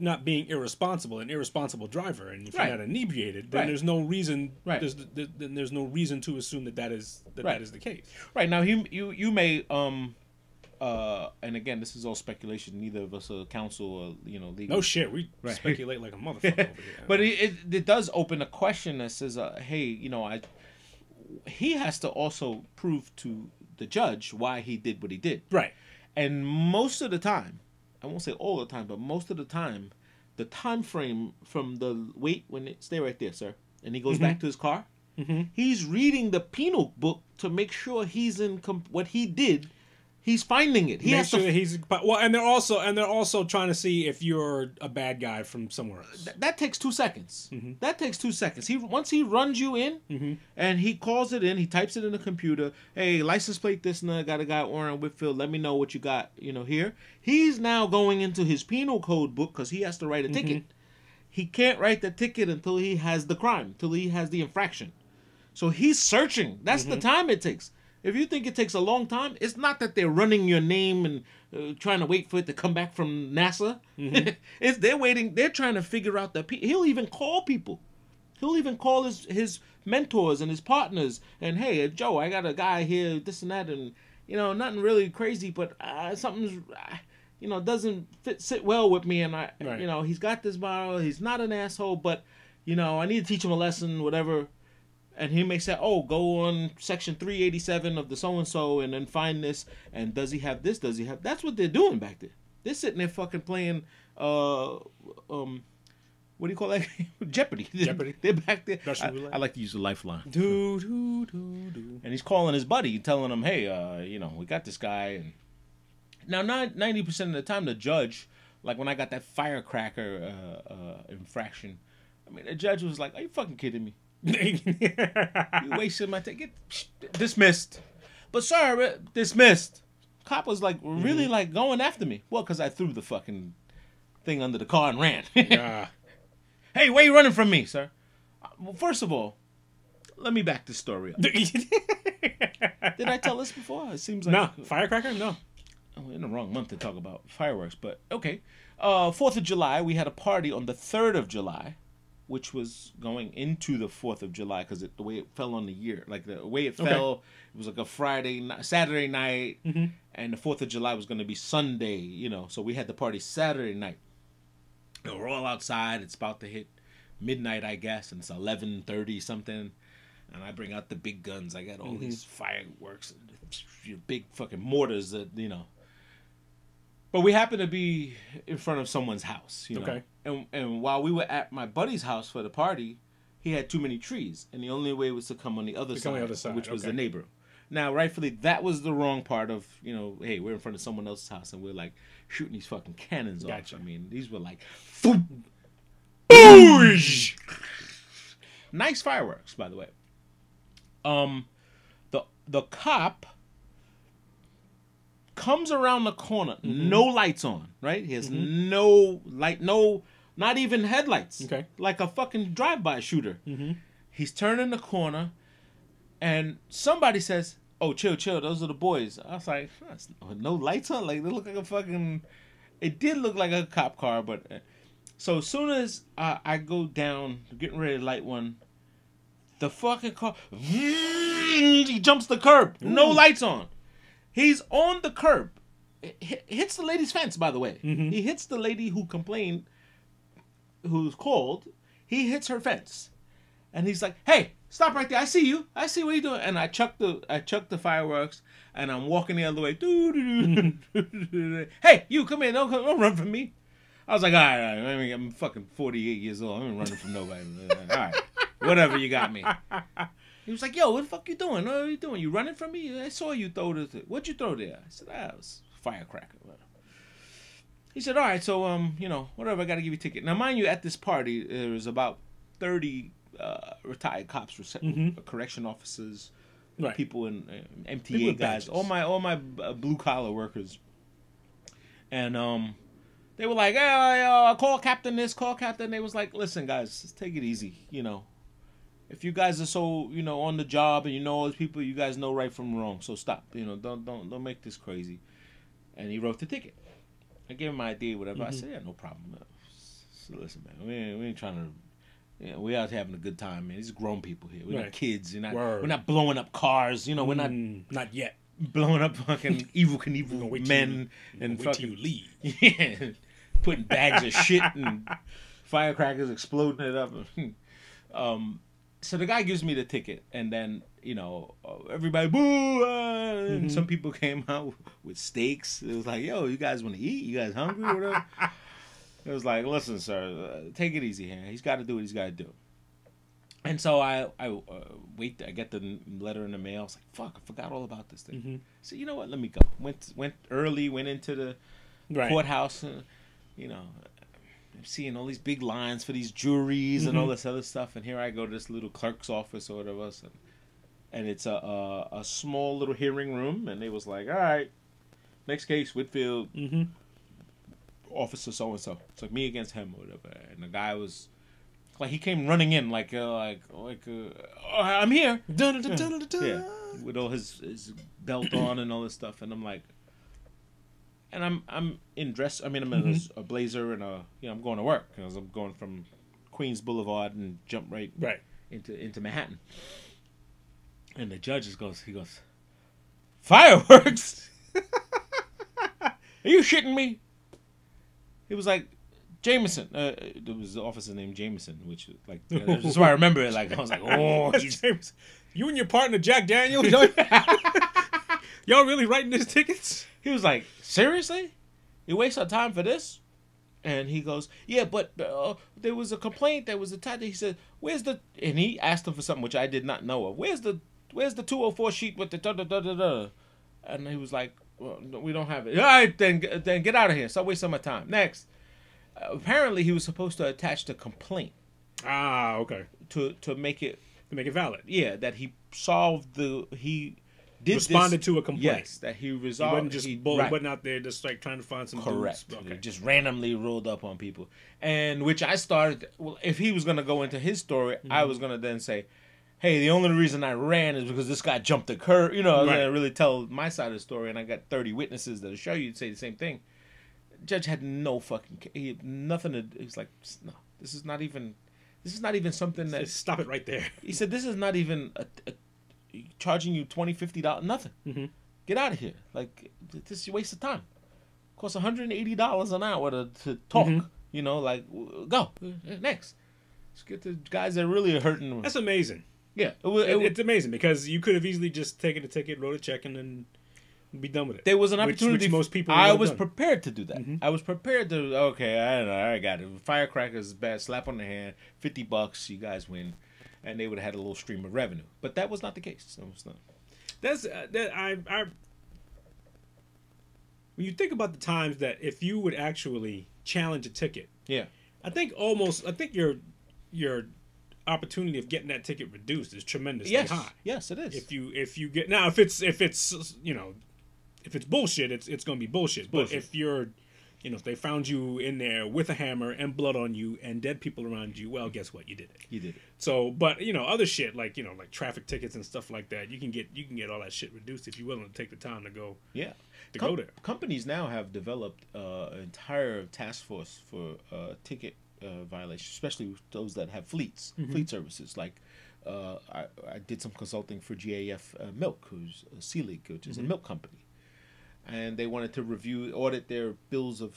not being an irresponsible driver, and if you're not inebriated, then there's no reason. There's no reason to assume that is the case. Right now, you may and again, this is all speculation. Neither of us are counsel or legal. No shit, we speculate like a motherfucker over here. But it does open a question that says, hey, he has to also prove to the judge why he did what he did. Right. And most of the time, I won't say all the time, but most of the time frame from the stay right there, sir, and he goes back to his car. He's reading the penal book to make sure he's in what he did. He's finding it. And they're also trying to see if you're a bad guy from somewhere else. That takes 2 seconds. That takes 2 seconds. Once he runs you in, and he calls it in, he types it in the computer. Hey, license plate this and got a guy Warren Whitfield. Let me know what you got. Here. He's now going into his penal code book because he has to write a ticket. He can't write the ticket until he has the crime, until he has the infraction. So he's searching. That's the time it takes. If you think it takes a long time, it's not that they're running your name and trying to wait for it to come back from NASA. They're waiting. They're trying to figure out he'll even call people. He'll even call his mentors and his partners. And, hey, Joe, I got a guy here, this and that. And, nothing really crazy, but something's, doesn't sit well with me. And, he's got this bottle. He's not an asshole, but, I need to teach him a lesson, whatever. And he may say, "Oh, go on section 387 of the so-and-so and then find this. And does he have this? Does he have..." That's what they're doing back there. They're sitting there fucking playing, what do you call that? Jeopardy. Jeopardy. They're back there. I like to use the lifeline. And he's calling his buddy, telling him, "Hey, we got this guy." And now 90% of the time, the judge, like when I got that firecracker infraction, I mean, the judge was like, "Are you fucking kidding me? You wasted my ticket. Dismissed. But sir, dismissed. Cop was like really like going after me. Well, because I threw the fucking thing under the car and ran. Yeah. Hey, where you running from me, sir? Well, first of all, let me back this story up. Did I tell this before? It seems like No. Firecracker? No. we're in the wrong month to talk about fireworks, but okay. 4th of July, we had a party on the 3rd of July, which was going into the 4th of July because the way it fell on the year, like the way it fell, it was like a Saturday night, and the 4th of July was going to be Sunday, you know. So we had the party Saturday night. And we're all outside. It's about to hit midnight, I guess, and it's 11:30 something. And I bring out the big guns. I got all these fireworks, big fucking mortars that, you know. But we happened to be in front of someone's house, you know. Okay. And while we were at my buddy's house for the party, he had too many trees. And the only way was to come on the other side, which was the neighbor. Now, rightfully, that was the wrong part of, you know, hey, we're in front of someone else's house and we're like shooting these fucking cannons off. I mean, these were like, boosh! Nice fireworks, by the way. The cop comes around the corner, no lights on, right? He has no light, not even headlights. Okay. Like a fucking drive-by shooter. He's turning the corner, and somebody says, "Oh, chill, those are the boys." I was like, no lights on? Like, they look like a fucking... It did look like a cop car, but... So as soon as I go down, getting ready to light one, the fucking car... He jumps the curb. No lights on. He's on the curb. Hits the lady's fence, by the way. He hits the lady who complained, who's called. He hits her fence. And he's like, "Hey, stop right there. I see you. I see what you're doing." And I chuck the fireworks, and I'm walking the other way. "Hey, you, come here. Don't run from me." I was like, all right. I mean, I'm fucking 48 years old. I'm running from nobody. All right. Whatever, you got me. He was like, "Yo, what the fuck you doing? What are you doing? You running from me? I saw you throw this. What'd you throw there?" I said, "It was a firecracker." He said, "All right, so, you know, whatever, I got to give you a ticket." Now, mind you, at this party, there was about 30 retired cops, correction officers, people in MTA people guys, all my blue-collar workers. And they were like, "Hey, call captain this, call captain." They was like, "Listen, guys, just take it easy, you know. If you guys are so, you know, on the job and you know all these people, you guys know right from wrong. So stop. You know, don't make this crazy." And he wrote the ticket. I gave him my ID, whatever. I said, "Yeah, no problem. So listen, man, we ain't trying to, you know, we out having a good time, man. These are grown people here. We're not kids. We're not blowing up cars. You know, we're not yet blowing up fucking evil Knievel men and fucking you leave. Yeah, putting bags of shit and firecrackers, exploding it up." So the guy gives me the ticket, and then, you know, everybody, boo! And some people came out with steaks. It was like, "Yo, you guys want to eat? You guys hungry or whatever?" It was like, "Listen, sir, take it easy here. He's got to do what he's got to do." And so I wait. I get the letter in the mail. I was like, "Fuck, I forgot all about this thing." So you know what? Let me go. Went early. Went into the courthouse. You know. I'm seeing all these big lines for these juries and all this other stuff, and here I go to this little clerk's office or whatever, and it's a small little hearing room, and they was like, "All right, next case, Whitfield, officer so and so." It's like me against him or whatever, and the guy was like, he came running in like "I'm here," yeah, with all his belt on and all this stuff, and I'm like. And I'm in dress. I mean, I'm in a blazer and I'm going to work because I'm going from Queens Boulevard and jump right into Manhattan. And the judge goes, "Fireworks? Are you shitting me?" He was like, "Jameson." There was an officer named Jameson, which like that's why I remember it. Like I was like, "Oh, Jameson. You and your partner Jack Daniels, y'all really writing these tickets?" He was like, "Seriously? You waste our time for this?" And he goes, "Yeah, but there was a complaint. There was a title." He said, "Where's the..." And he asked him for something which I did not know of. Where's the 204 sheet with the da-da-da-da-da? And he was like, "Well, no, we don't have it." "All right, then get out of here. Stop wasting my time." Next. Apparently, he was supposed to attach the complaint. Ah, okay. To make it to make it valid. Yeah, that he solved he did responded this, to a complaint. Yes, that he resolved. He wasn't just he wasn't out there just like trying to find some correct. dudes. Okay. He just randomly rolled up on people, and which I started. Well, if he was gonna go into his story, I was gonna then say, "Hey, the only reason I ran is because this guy jumped the curb." You know, I was gonna really tell my side of the story, and I got 30 witnesses that'll show you say the same thing. The judge had no fucking. He had nothing to. He was like, "No, this is not even something that." Stop it right there. He said, "This is not even charging you $20, $50, nothing. Get out of here. Like, this is a waste of time. Costs $180 an hour to talk. You know, like, go. Next. Let's get the guys that really are hurting them." That's amazing. Yeah. It's amazing because you could have easily just taken a ticket, wrote a check, and then be done with it. There was an opportunity. Which most people I was prepared to do that. I was prepared to, okay, I don't know, I got it. Firecrackers, bad, slap on the hand, $50, you guys win. And they would have had a little stream of revenue. But that was not the case. That was not. When you think about the times that if you would actually challenge a ticket, I think your opportunity of getting that ticket reduced is tremendously high. Yes, it is. If you get now if it's you know if it's bullshit, it's going to be bullshit. But if you're if they found you in there with a hammer and blood on you and dead people around you, well, guess what? You did it. You did it. So, but other shit like like traffic tickets and stuff like that, you can get all that shit reduced if you're willing to take the time to go. Yeah. Go there. Companies now have developed an entire task force for ticket violations, especially those that have fleet services. Like I did some consulting for GAF Milk, who's a Sea League, which is a milk company. And they wanted to audit their bills of,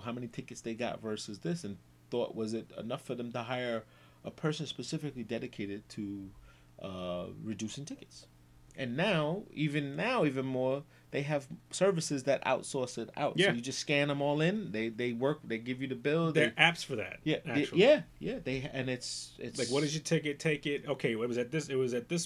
how many tickets they got versus this, and thought, was it enough for them to hire a person specifically dedicated to reducing tickets? And now, even more, they have services that outsource it out. Yeah. So you just scan them all in. They work. They give you the bill. There are apps for that. Yeah, actually. yeah. It's like, what is your ticket? Take it. Okay, it was at this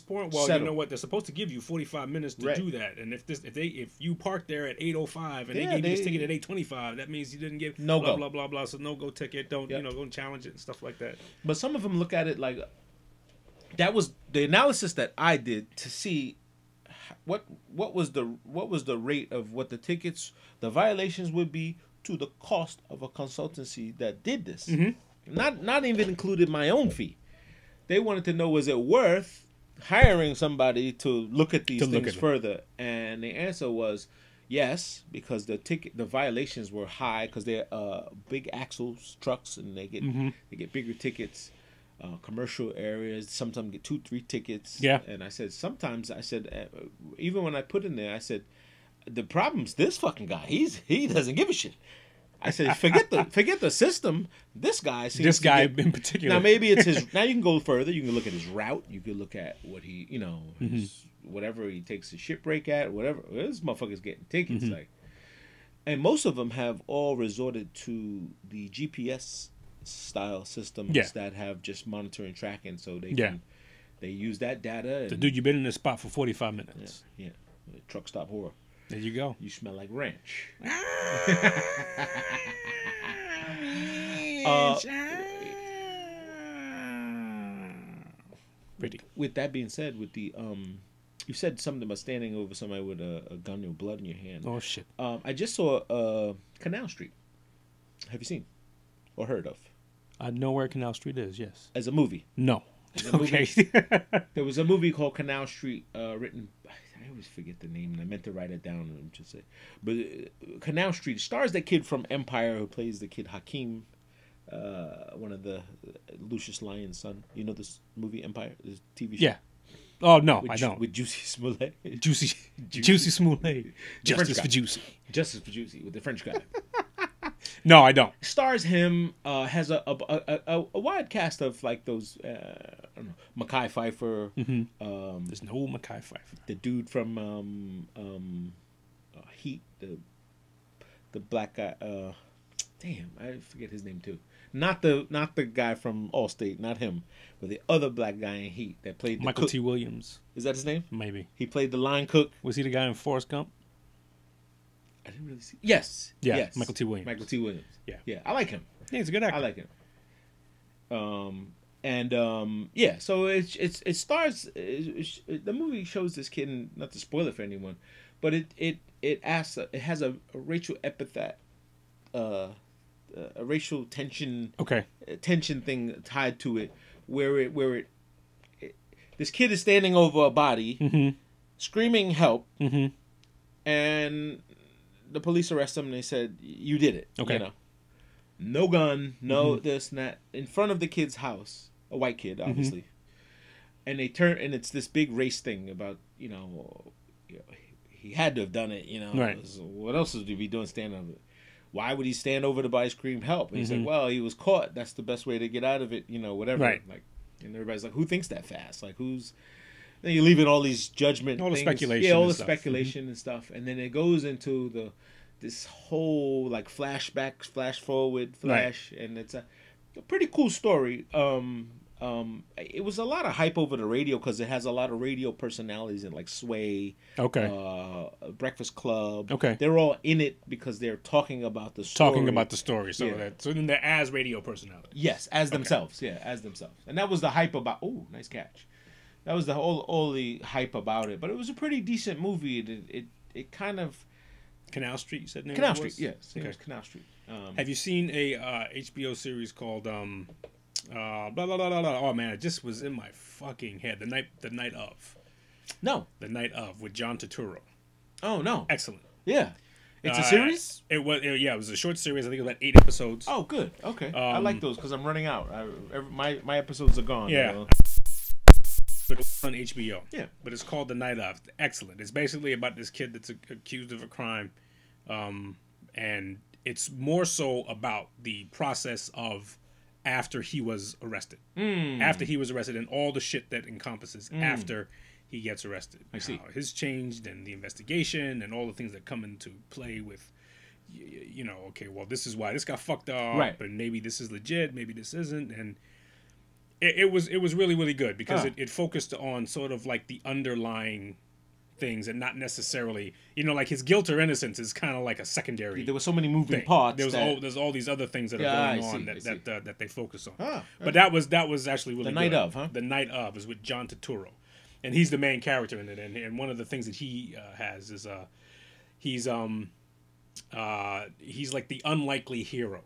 point. Well, settle. You know what? They're supposed to give you 45 minutes to do that. And if you park there at 8:05 and they gave you this ticket at 8:25, that means you didn't give blah go. blah blah blah. So no go ticket. Don't don't challenge it and stuff like that. But some of them look at it like that was the analysis that I did to see. What was the rate of what the violations would be to the cost of a consultancy that did this? Not even included my own fee. They wanted to know, was it worth hiring somebody to look at these things further? And the answer was yes, because the violations were high because they're big axles trucks and they get bigger tickets. Commercial areas sometimes get 2-3 tickets. Yeah. And I said even when I put in there, I said the problem's this fucking guy. He doesn't give a shit. I said forget the system. This guy in particular. Now maybe it's his. Now you can go further. You can look at his route. You can look at what he whatever he takes the ship break at. Whatever this motherfucker's getting tickets like. And most of them have all resorted to the GPS style systems that have just monitoring tracking, so they use that data. So, dude, you've been in this spot for 45 minutes. Yeah. Truck stop horror. There you go. You smell like ranch. With that being said, with the you said something about standing over somebody with a gun or blood in your hand. Oh shit! I just saw Canal Street. Have you seen or heard of? I know where Canal Street is, yes. As a movie? No. Okay. There was a movie called Canal Street, written... I always forget the name, and I meant to write it down and just say... But Canal Street stars that kid from Empire who plays the kid Hakeem, one of the Lucius Lyon's son. You know this movie, Empire? This TV show? Yeah. Oh, no, I don't. With Juicy Smollett. Juicy Smollett. Justice for Juicy. Justice for Juicy, with the French guy. No, I don't. Stars him, has a wide cast of like those, I don't know, Mekhi Phifer. There's no Mekhi Phifer. The dude from Heat, the black guy. Damn, I forget his name too. Not the guy from Allstate, not him, but the other black guy in Heat that played the Michael cook. T. Williams. Is that his name? Maybe. He played the line cook. Was he the guy in Forrest Gump? I didn't really see. Yes. Yeah. Yes. Michael T. Williams. Michael T. Williams. Yeah. Yeah. I like him. Yeah, he's a good actor. I like him. And yeah, so it stars. The movie shows this kid, and not to spoil it for anyone, but it has a racial epithet, a racial tension thing tied to it, where this kid is standing over a body, screaming help, and the police arrest him, and they said, "You did it." Okay. You know? No gun, no this and that, in front of the kid's house, a white kid, obviously, and they turn, and it's this big race thing about he had to have done it, Right. So what else would he be doing standing over it? Why would he stand over the body, scream help? And he's like, well, he was caught. That's the best way to get out of it, whatever. Right. Like, and everybody's like, who thinks that fast? Like, who's? Then you leave in all these judgment, all the things. speculation, yeah, all and the stuff. speculation and stuff, and then it goes into this whole like flashback, flash forward, flash, and it's a pretty cool story. It was a lot of hype over the radio because it has a lot of radio personalities in like Sway, Breakfast Club. Okay. They're all in it because they're talking about the story. So then they're as radio personalities. Yes, as themselves. Yeah, as themselves. And that was the hype about. Oh, nice catch. That was all the hype about it. But it was a pretty decent movie. It kind of. Canal Street, you said name Canal it was? Street. Yes, Okay. it was Canal Street. Have you seen a HBO series called blah blah blah blah blah? Oh man, it just was in my fucking head. The night of. No. The Night of with John Turturro. Oh no. Excellent. Yeah. It's a series? It was a short series. I think it was about 8 episodes. Oh, good. Okay. I like those because I'm running out. My episodes are gone. Yeah. But it's on HBO. Yeah. But it's called The Night Of. Excellent. It's basically about this kid that's accused of a crime. And it's more so about the process of after he was arrested. After he was arrested and all the shit that encompasses after he gets arrested. I see. How his changed and the investigation and all the things that come into play with, okay, well, this is why this got fucked up. Right. And maybe this is legit. Maybe this isn't. And it was really, really good because it focused on sort of like the underlying things and not necessarily, like his guilt or innocence is kind of like a secondary. There were so many moving thing. parts. There's all these other things that are going on that they focus on. But that was actually really The good. Night Of, huh? The Night Of is with John Turturro, and he's the main character in it. And one of the things that he has is he's like the unlikely hero.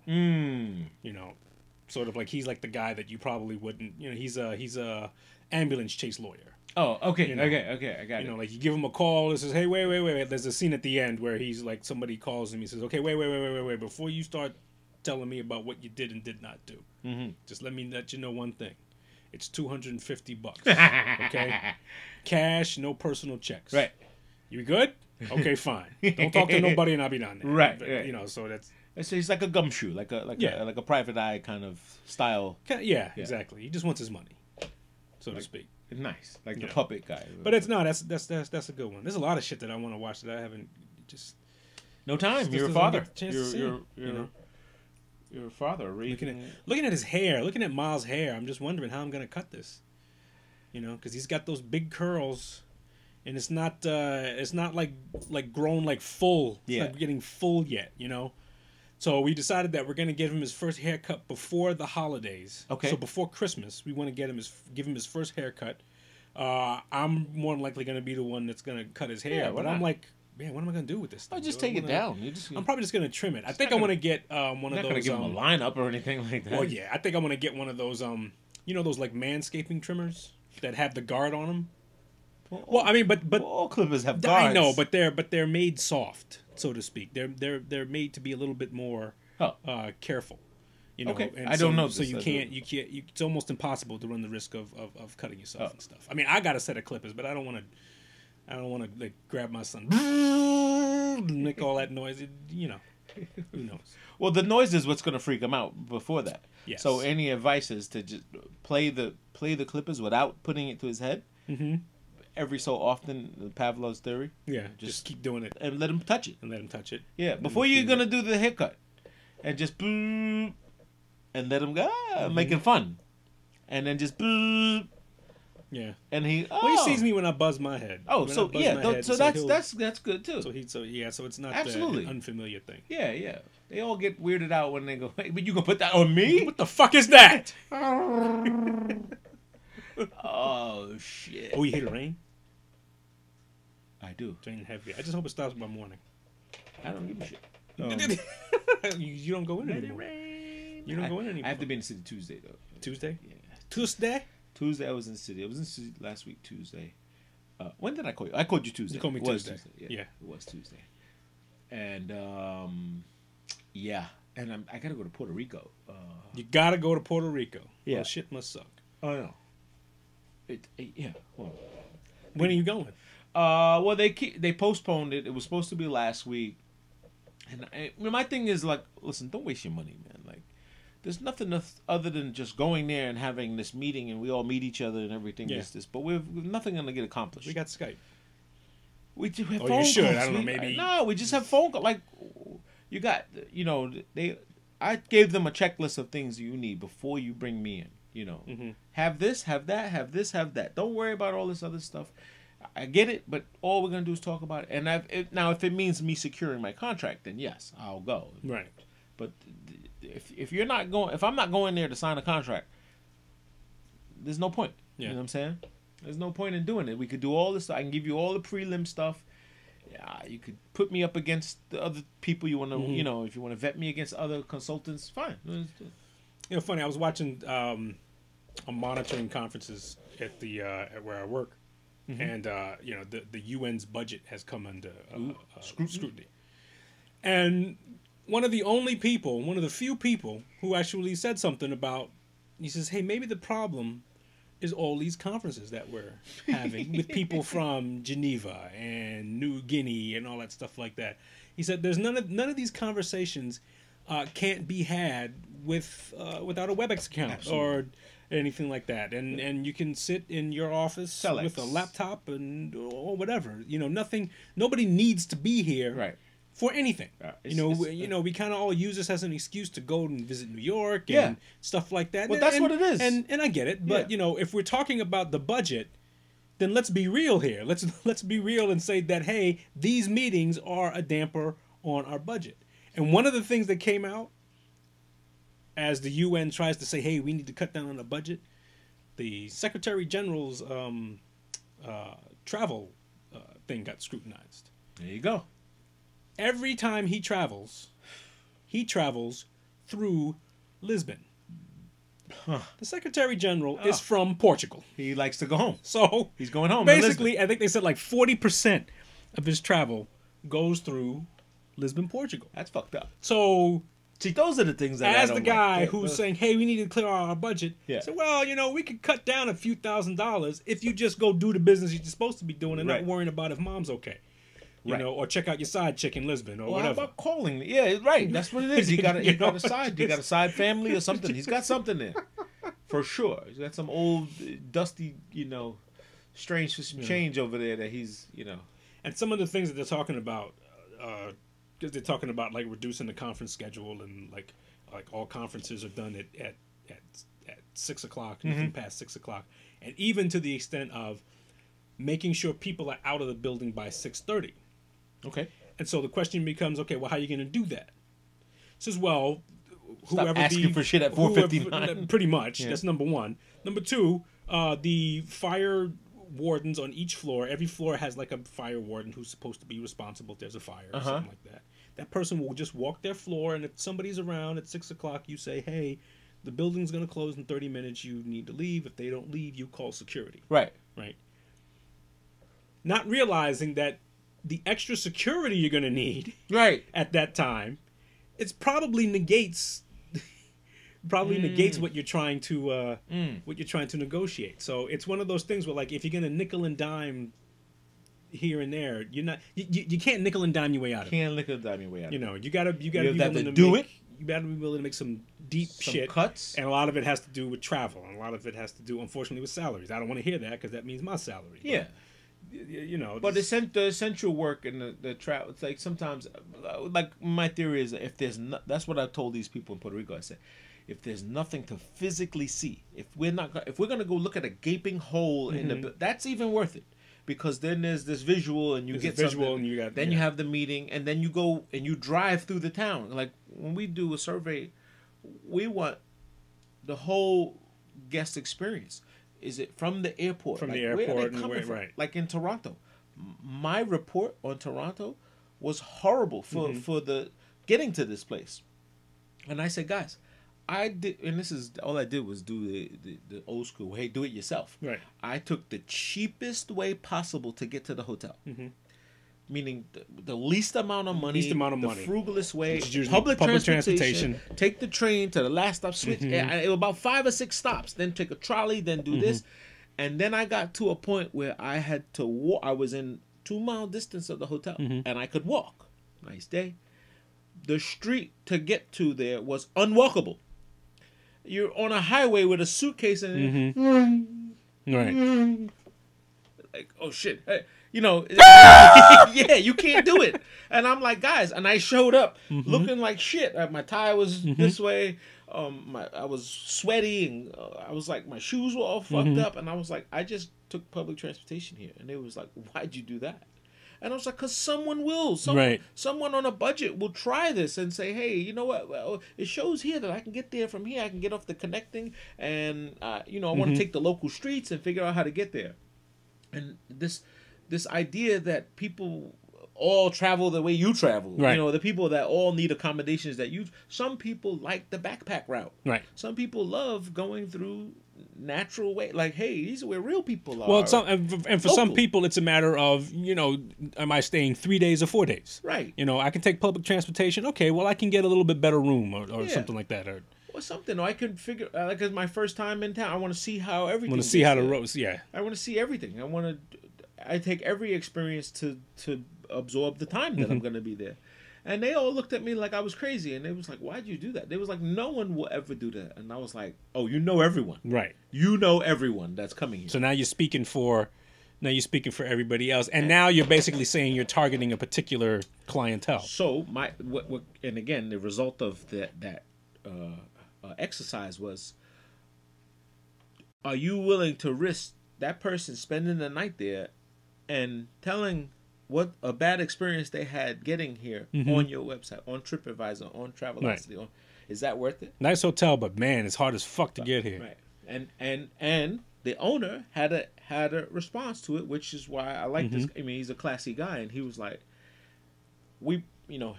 Sort of like he's like the guy that you probably wouldn't. He's a ambulance chase lawyer. Oh, okay, okay, I got it. Like you give him a call. It says, "Hey, wait." There's a scene at the end where he's like, somebody calls him. He says, "Okay, wait. Before you start telling me about what you did and did not do, just let you know one thing. It's $250. Okay, cash, no personal checks. Right. You good? Okay, fine. Don't talk to nobody, and I'll be down there. Right. But, right. So that's. So he's like a gumshoe, like a private eye kind of style. Yeah, exactly. He just wants his money, so to speak. Nice, like the puppet guy. But it's not. That's a good one. There's a lot of shit that I want to watch that I haven't just. No time. You're a father. You're a father. Looking at his hair, looking at Miles' hair. I'm just wondering how I'm gonna cut this. Because he's got those big curls, and it's not like grown like full. It's not getting full yet. So we decided that we're going to give him his first haircut before the holidays. Okay. So before Christmas, we want to give him his first haircut. I'm more than likely going to be the one that's going to cut his hair. But I'm like, man, what am I going to do with this thing? Just take it down. I'm probably just going to trim it. I think I want to get one of those. Not going to give him a lineup or anything like that. Well, yeah. I think I want to get one of those, those like manscaping trimmers that have the guard on them. Well, I mean, but all clippers have guards. I know, but they're made soft, so to speak. They're made to be a little bit more careful. Okay, and I don't know. So you can't. It's almost impossible to run the risk of cutting yourself and stuff. I mean, I got a set of clippers, but I don't want to like grab my son, make all that noise. Who knows? Well, the noise is what's going to freak him out before that. Yes. So any advice is to just play the clippers without putting it to his head. Mm-hmm. Every so often, Pavlov's theory. Yeah, just keep doing it and let him touch it. Yeah, before you're gonna do the haircut, and just and let him go, making fun, and then just yeah. And he he sees me when I buzz my head. So that's good too. So it's not absolutely an unfamiliar thing. Yeah. They all get weirded out when they go, hey, but you gonna put that on me? What the fuck is that? Oh, shit. Oh, you hate the rain? I do. It's raining heavy. I just hope it stops by morning. I don't give a shit. You don't go in anymore. You don't go in anymore. I have to be in the city Tuesday, though. Tuesday? Yeah. Tuesday I was in the city. I was in the city last week, Tuesday. When did I call you? I called you Tuesday. You called me Tuesday. Yeah, it was Tuesday. And, yeah. And I got to go to Puerto Rico. You got to go to Puerto Rico. Yeah. Well, shit must suck. Oh, no. Yeah. Well, when are you going? Well, they postponed it. It was supposed to be last week. And my thing is, like, listen, don't waste your money, man. Like, there's nothing other than just going there and having this meeting, and we all meet each other and everything. Yeah. But we've nothing going to get accomplished. We got Skype. We do have Oh, phone you should. calls. I don't know, maybe. No, we just have phone calls. Like, you got, I gave them a checklist of things you need before you bring me in. Have this, have that, have this, have that. Don't worry about all this other stuff. I get it, but all we're gonna do is talk about it. And now, if it means me securing my contract, then yes, I'll go. Right. But if you're not going, if I'm not going there to sign a contract, there's no point. Yeah. You know what I'm saying? There's no point in doing it. We could do all this. I can give you all the prelim stuff. Yeah, you could put me up against the other people you want to. If you want to vet me against other consultants, fine. Funny. I was watching. I'm monitoring conferences at the at where I work. Mm-hmm. And the UN's budget has come under scrutiny. And one of the few people who actually said something about, he says, hey, maybe the problem is all these conferences that we're having with people from Geneva and New Guinea and all that stuff like that. He said there's none of these conversations can't be had without a WebEx account. Absolutely. Or anything like that, and you can sit in your office with a laptop or whatever. Nobody needs to be here for anything. We kind of all use this as an excuse to go and visit New York and stuff like that. Well, that's what it is, and I get it. But if we're talking about the budget, then let's be real here. Let's be real and say that, hey, these meetings are a damper on our budget. And one of the things that came out as the UN tries to say, hey, we need to cut down on the budget, the Secretary General's travel thing got scrutinized. There you go. Every time he travels through Lisbon. Huh. The Secretary General is from Portugal. He likes to go home. So he's going home. Basically, I think they said like 40% of his travel goes through Lisbon, Portugal. That's fucked up. So... See, those are the things that as the guy who's saying, hey, we need to clear our budget. Yeah. So, well, we could cut down a few $1,000s if you just go do the business you're supposed to be doing and not worrying about if mom's okay. Or check out your side chick in Lisbon or whatever. How about calling? Yeah, right. That's what it is. He got a side family or something. He's got something there. For sure. He's got some old, dusty, strange change over there that he's, And some of the things that they're talking about, because they're talking about like reducing the conference schedule and like all conferences are done at 6 o'clock, nothing past 6 o'clock, and even to the extent of making sure people are out of the building by 6:30. Okay. And so the question becomes, okay, well, how are you going to do that? Says, well, Stop asking for shit at 4:59. Pretty much. Yeah. That's number one. Number two, the fire wardens on each floor. Every floor has like a fire warden who's supposed to be responsible if there's a fire or something like that. That person will just walk their floor, and if somebody's around at 6 o'clock, you say, hey, the building's going to close in 30 minutes. You need to leave. If they don't leave, you call security. Right. Not realizing that the extra security you're going to need at that time, it probably negates what you're trying to negotiate. So it's one of those things where, like, if you're going to nickel and dime here and there, you can't nickel and dime your way out of it. Can't nickel and dime your way out of it. You gotta be willing to do it. You gotta be willing to make some deep shit cuts, and a lot of it has to do with travel, and a lot of it has to do, unfortunately, with salaries. I don't want to hear that because that means my salary. Yeah. But the essential work and the travel, it's like sometimes, like my theory is, if there's that's what I told these people in Puerto Rico. I said, if there's nothing to physically see, if we're gonna go look at a gaping hole in the, that's even worth it. because then there's this visual and you get visual and you have the meeting, and then you go and you drive through the town. Like when we do a survey, we want the whole guest experience. Is it from the airport? From like, the airport, where are they coming from? Right? Like in Toronto, my report on Toronto was horrible for the getting to this place. And I said, guys, I did, and this is all I did was do the old school. Hey, do it yourself. Right. I took the cheapest way possible to get to the hotel. Meaning the least amount of money, the frugalest way, public transportation. Take the train to the last stop, switch. It was about 5 or 6 stops. Then take a trolley, then do this. And then I got to a point where I had to walk. I was in 2-mile distance of the hotel, and I could walk. Nice day. The street to get to there was unwalkable. You're on a highway with a suitcase and right. Like, oh shit. Hey, you know, yeah, you can't do it. And I'm like, guys, and I showed up looking like shit. My tie was this way. I was sweaty, and I was like, my shoes were all fucked up. And I was like, I just took public transportation here. And it was like, why'd you do that? And I was like, because someone will. Someone on a budget will try this and say, hey, you know what? Well, it shows here that I can get there from here. I can get off the connecting. And, you know, I want to take the local streets and figure out how to get there. And this idea that people all travel the way you travel. Right. You know, the people that all need accommodations that you... Some people like the backpack route. Right. Some people love going through natural way. Like, hey, these are where real people are. Well, and for some people, it's a matter of, you know, am I staying 3 days or 4 days? Right. You know, I can take public transportation. Okay, well, I can get a little bit better room or something like that. Or something. Or I can figure, like, it's my first time in town. I want to see how everything... I want to see how the roads, yeah. I want to see everything. I take every experience to absorb the time that I'm going to be there. And they all looked at me like I was crazy. And they was like, why'd you do that? They was like, no one will ever do that. And I was like, oh, you know everyone. Right. You know everyone that's coming here. So now you're speaking for everybody else. And now you're basically saying you're targeting a particular clientele. So and again, the result of that exercise was, are you willing to risk that person spending the night there and telling what a bad experience they had getting here on your website, on TripAdvisor, on Travelocity? Right. Is that worth it? Nice hotel, but man, it's hard as fuck to get here. Right. And the owner had a response to it, which is why I like this. I mean, he's a classy guy, and he was like,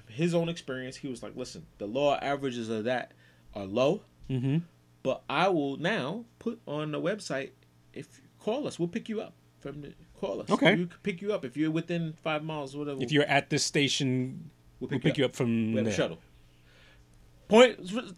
his own experience. He was like, listen, the law averages of that are low, but I will now put on the website, if you call us, we'll pick you up. Call us. Okay. We can pick you up if you're within 5 miles, whatever. If you're at this station, we'll pick you up from there. Shuttle.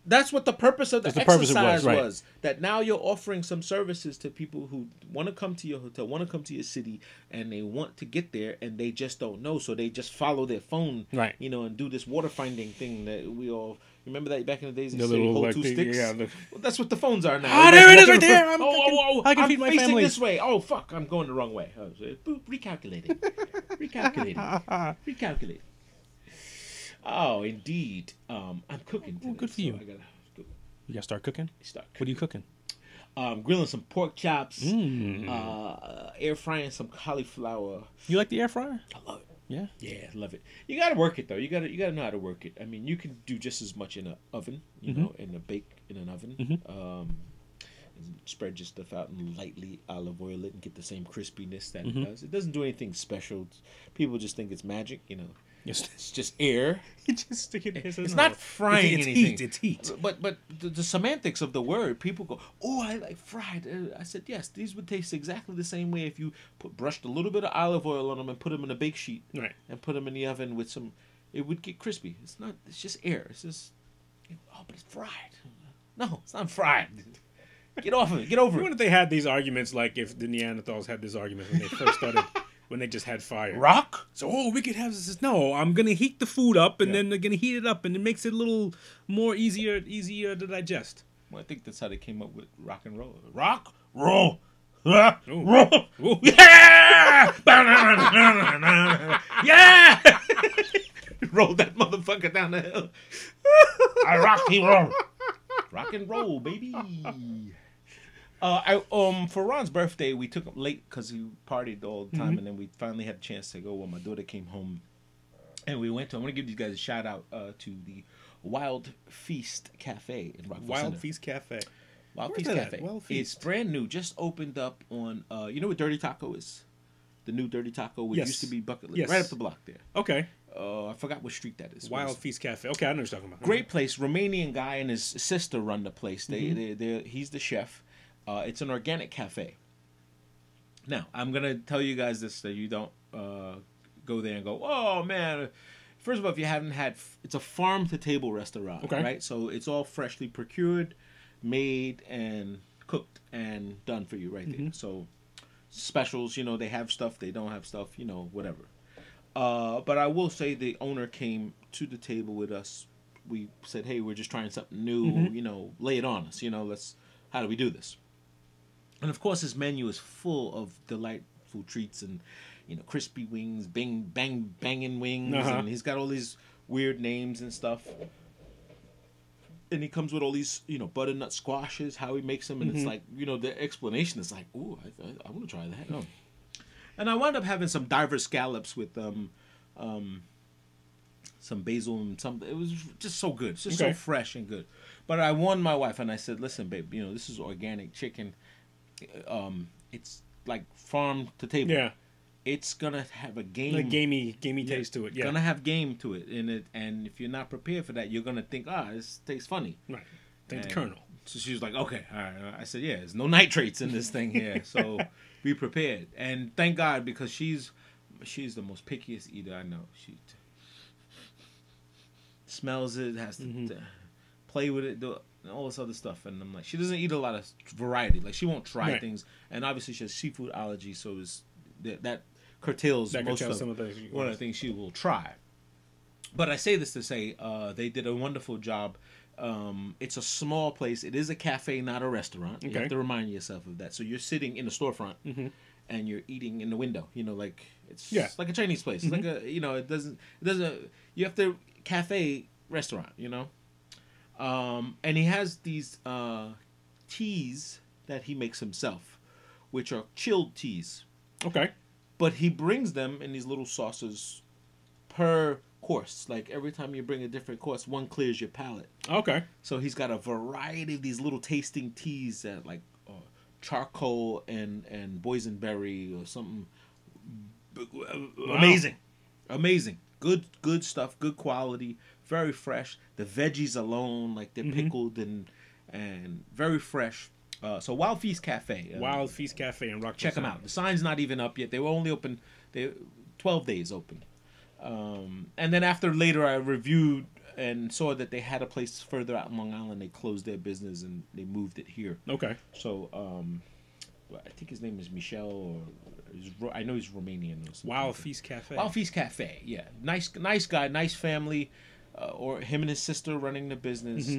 That's what the purpose of the exercise was. That now you're offering some services to people who want to come to your hotel, want to come to your city, and they want to get there, and they just don't know, so they just follow their phone, right? You know, and do this water finding thing that we all remember that back in the days. They say hold 2 sticks. Yeah, well, that's what the phones are now. Oh, there it is, right there. I can feed my family. I'm facing this way. Oh fuck, I'm going the wrong way. Boop, recalculating. Recalculating. Oh, indeed. I'm cooking. Oh, good for you. You gotta start cooking? What are you cooking? Grilling some pork chops, air frying some cauliflower. You like the air fryer? I love it. Yeah? Yeah, I love it. You gotta work it, though. You gotta know how to work it. I mean, you can do just as much in an oven, you know, in a bake in an oven. And spread your stuff out and lightly olive oil it and get the same crispiness that it does. It doesn't do anything special. People just think it's magic, you know. It's just air. You just stick it in. It's not frying anything. It's heat. But the semantics of the word, people go, oh, I like fried. I said, yes, these would taste exactly the same way if you brushed a little bit of olive oil on them and put them in a bake sheet. Right. And put them in the oven with some, it would get crispy. It's just air. It's just, oh, but it's fried. No, it's not fried. Get off of it. Get over it. I wonder if they had these arguments like if the Neanderthals had this argument when they first started. When they just had fire. Rock? So, we could have this. No, I'm going to heat the food up, and then they're going to heat it up, and it makes it a little more easier to digest. Well, I think that's how they came up with rock and roll. Rock? Roll. Roll. Ooh. Yeah! Yeah! Roll that motherfucker down the hill. I rock, he roll. Rock and roll, baby. For Ron's birthday, we took him late because he partied all the time, Mm-hmm. and then we finally had a chance to go when my daughter came home, and we went to. I want to give these guys a shout out to the Wild Feast Cafe in Rockville Wild Center. Feast Cafe. Wild Where's Feast that at? Cafe. Wild It's Feast. brand new. Just opened up on. You know what Dirty Taco is? The new Dirty Taco, which Yes. used to be Bucket List, Yes. right up the block there. Okay. I forgot what street that is. Wild Feast Cafe. Okay, I know what you're talking about. Great place. Romanian guy and his sister run the place. Mm-hmm. He's the chef. It's an organic cafe. Now, I'm going to tell you guys this so you don't go there and go, oh, man. First of all, if you haven't had, it's a farm-to-table restaurant, Okay. right? So it's all freshly procured, made, and cooked and done for you right there. So specials, they have stuff, they don't have stuff, whatever. But I will say the owner came to the table with us. We said, hey, we're just trying something new, lay it on us, how do we do this? And of course, his menu is full of delightful treats and, crispy wings, banging wings, and he's got all these weird names and stuff. And he comes with all these, butternut squashes, how he makes them, and it's like, the explanation is like, ooh, I want to try that. Oh. And I wound up having some diver scallops with some basil and some. It was just so good, it's just so fresh and good. But I warned my wife and I said, listen, babe, this is organic chicken. It's like farm to table. Yeah. It's gonna have a game, Like gamey taste to it. Yeah. Gonna have game to it in it, and if you're not prepared for that, you're gonna think, this tastes funny. Right. Take the kernel. So she was like, okay, all right. I said, yeah, there's no nitrates in this thing here, so be prepared. And thank God, because she's the most pickiest eater I know. She smells it, has to play with it, do all this other stuff, and I'm like, she doesn't eat a lot of variety. Like, she won't try things, and obviously she has seafood allergy, so that curtails most of some of those. one of the things she will try. But I say this to say they did a wonderful job. It's a small place. It is a cafe, not a restaurant. You have to remind yourself of that. So you're sitting in the storefront and you're eating in the window. Like it's like a Chinese place. It's like a it doesn't you have to cafe restaurant. And he has these teas that he makes himself, which are chilled teas. Okay. But he brings them in these little saucers per course. Like every time you bring a different course, one clears your palate. Okay. So he's got a variety of these little tasting teas that like charcoal and boysenberry or something. Amazing. Good stuff. Good quality. Very fresh. The veggies alone, like they're pickled and very fresh. So Wild Feast Cafe. Wild Feast Cafe in Rockville. Check them out. The sign's not even up yet. They were only open. They 12 days open. And then later I reviewed and saw that they had a place further out in Long Island. They closed their business and they moved it here. Okay. So I think his name is Michel, or I know he's Romanian. Or something. Wild Feast Cafe. Wild Feast Cafe. Yeah, nice guy, nice family, or him and his sister running the business.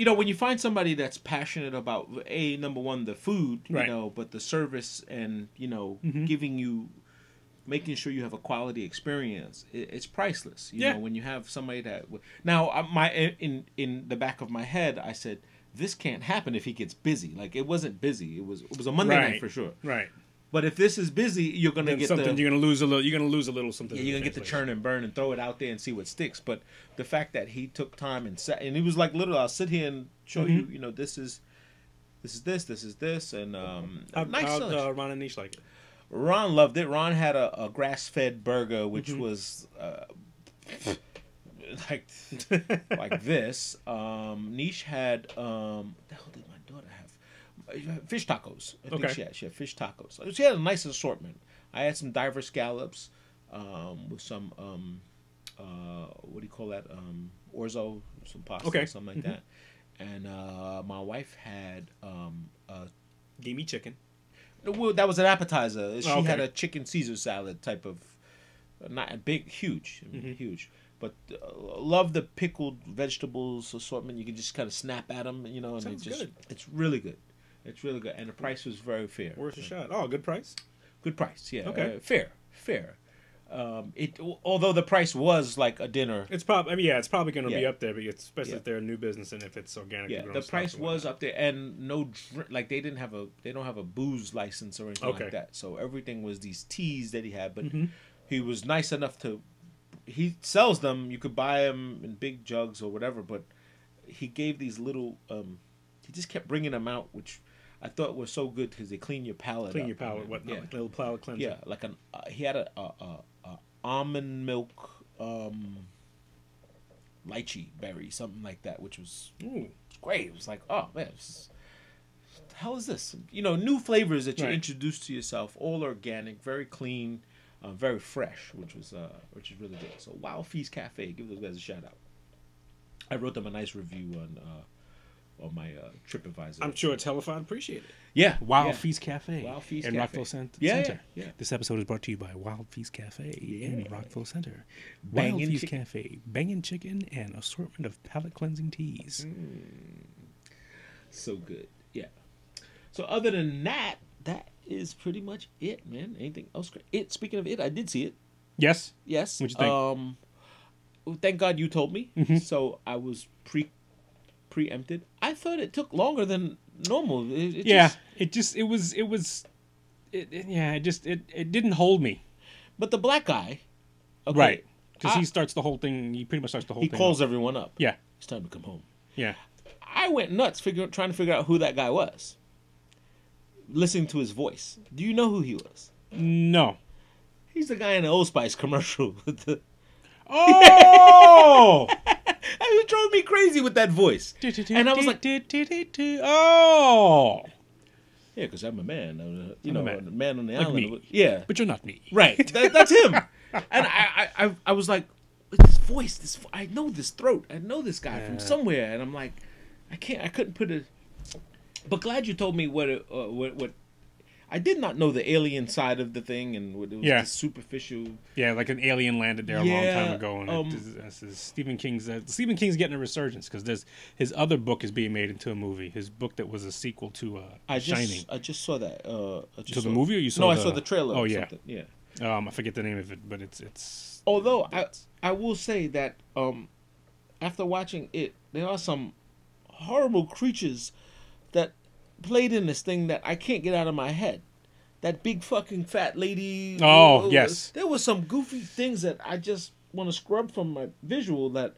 When you find somebody that's passionate about number one, the food, but the service and giving you, making sure you have a quality experience, it's priceless. You know, when you have somebody that now in the back of my head, I said, this can't happen if he gets busy. Like it wasn't busy. It was a Monday night for sure. Right. But if this is busy, you're gonna get something. You're gonna lose a little. You're gonna lose a little something. Yeah, you're gonna get the churn and burn and throw it out there and see what sticks. But the fact that he took time and sat, and he was like, literally, I'll sit here and show you. This is this, and nice. How'd Ron and Niche like it? Ron loved it. Ron had a grass-fed burger, which was like this. Niche had what the hell did my daughter have? Fish tacos. I think she had fish tacos. She had a nice assortment. I had some diver scallops with some what do you call that? Orzo, some pasta, something like that. And my wife had Gamey chicken. Well, that was an appetizer. She had a chicken Caesar salad type of, not big, huge. But love the pickled vegetables assortment. You can just kind of snap at them, and Sounds good. It's really good. It's really good, and the price was very fair. Worth a shot. Oh, good price. Good price, yeah. Okay. Fair. Although the price was like a dinner. It's probably it's probably going to be Yeah. up there, but especially if they're a new business and if it's organic. Yeah, the price was up there, and no drink. Like they don't have a booze license or anything like that. So everything was these teas that he had, but he was nice enough to. He sells them. You could buy them in big jugs or whatever, but he gave these little. He just kept bringing them out, which I thought was so good because they clean your palate. Clean your palate, whatnot, yeah. like a little palate cleanser. Yeah, like he had a almond milk lychee berry, something like that, which was great. It was like, oh man, the hell is this? You know, new flavors that you introduce to yourself, all organic, very clean, very fresh, which is really good. So Wild Feast Cafe, give those guys a shout out. I wrote them a nice review on my TripAdvisor. I'm sure it's hella fun. Appreciate it. Yeah, Wild Feast Cafe. Wild Feast in Cafe. Rockville Center. Yeah. This episode is brought to you by Wild Feast Cafe in Rockville Center. Bangin' Wild Feast chicken. Cafe, banging chicken and assortment of palate cleansing teas. So good. Yeah. So other than that, that is pretty much it, man. Anything else? Speaking of it, I did see it. Yes. Yes. What'd you think? Thank God you told me. So I was preempted. I thought it took longer than normal. It didn't hold me. But the black guy, okay, right? Because he starts the whole thing. He pretty much starts the whole thing. He calls everyone up. Yeah, it's time to come home. Yeah, I went nuts trying to figure out who that guy was. Listening to his voice. Do you know who he was? No. He's the guy in the Old Spice commercial with the. Oh! He drove me crazy with that voice. And I was like, oh! Yeah, because I'm a man. I'm a man on the like island. Me. Yeah. But you're not me. Right. That's him. And I was like, this voice, I know this throat. I know this guy from somewhere. And I'm like, I couldn't put it. But glad you told me what I did not know the alien side of the thing, and it was the superficial. Yeah, like an alien landed there a long time ago, and Stephen King's getting a resurgence because his other book is being made into a movie. His book that was a sequel to Shining. I just saw that. The movie, or you saw? No, I saw the trailer. Oh yeah, yeah. I forget the name of it, but it's. Although I will say that after watching it, there are some horrible creatures that played in this thing that I can't get out of my head. That big fucking fat lady. Oh, yes. There was some goofy things that I just want to scrub from my visual. That,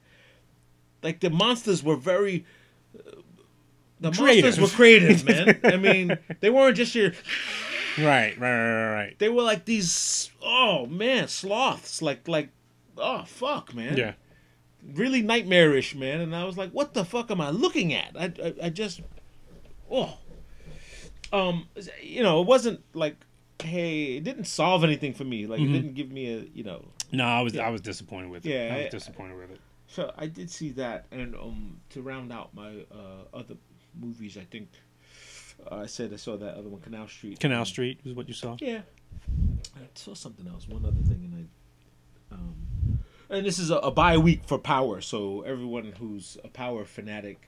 like, the monsters were very. The creative. Monsters were creative, man. I mean, they weren't just your. Right. They were like these. Oh man, sloths. Like. Oh fuck, man. Yeah. Really nightmarish, man. And I was like, what the fuck am I looking at? I just. Oh. It wasn't like, hey, it didn't solve anything for me. Like, it didn't give me a, No, I was disappointed with it. Yeah, I was disappointed with it. So I did see that, and to round out my other movies, I think I said I saw that other one, Canal Street. Canal Street is what you saw. Yeah. I saw something else, one other thing, and this is a bye week for Power, so everyone who's a Power fanatic.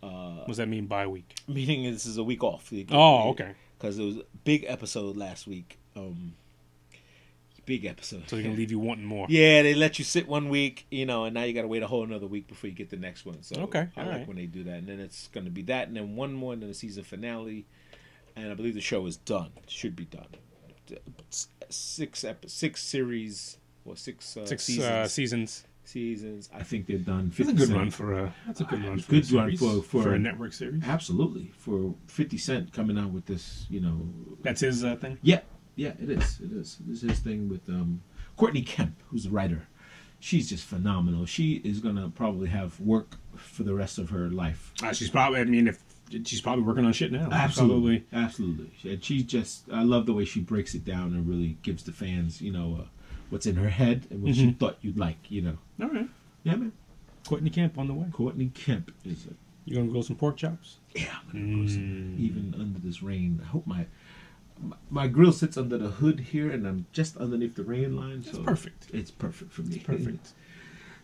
What does that mean by week? Meaning this is a week off. Okay. Because it was a big episode last week. Big episode. So they're going to leave you wanting more. Yeah, they let you sit 1 week, and now you got to wait a whole another week before you get the next one. So okay, I like when they do that. And then it's going to be that, and then one more, and then the season finale. And I believe the show is done. Should be done. 6 series, or 6 seasons. I think they're done. That's a good run for a network series. Absolutely, for 50 Cent coming out with this, That's his thing. Yeah, it is. This is his thing with Courtney Kemp, who's the writer. She's just phenomenal. She is gonna probably have work for the rest of her life. She's probably. I mean, she's probably working on shit now. Absolutely. And she just. I love the way she breaks it down and really gives the fans, what's in her head and what she thought you'd like, All right. Yeah, man. Courtney Kemp on the way. Courtney Kemp is a... You gonna grill some pork chops? Yeah, I'm gonna grill some. Even under this rain. I hope my grill sits under the hood here, and I'm just underneath the rain line. It's perfect. It's perfect for me. It's perfect.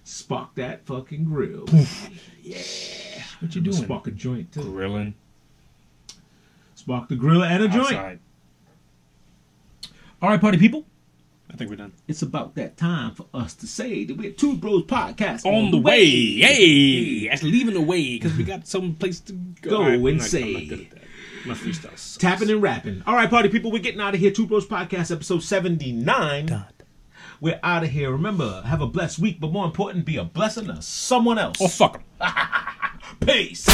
Spark that fucking grill. Yeah. What you doing? Spark a joint too. Grilling. Spark the grill and a joint. Outside. All right, party people. I think we're done. It's about that time for us to say that we're Two Bros Podcast On the way. Hey, that's leaving the way because we got some place to go. and I'm not say. good at that. My freestyle sucks. Tapping and rapping. All right, party people, we're getting out of here. Two Bros Podcast, episode 79. Done. We're out of here. Remember, have a blessed week, but more important, be a blessing to someone else. Oh, fuck 'em. Peace.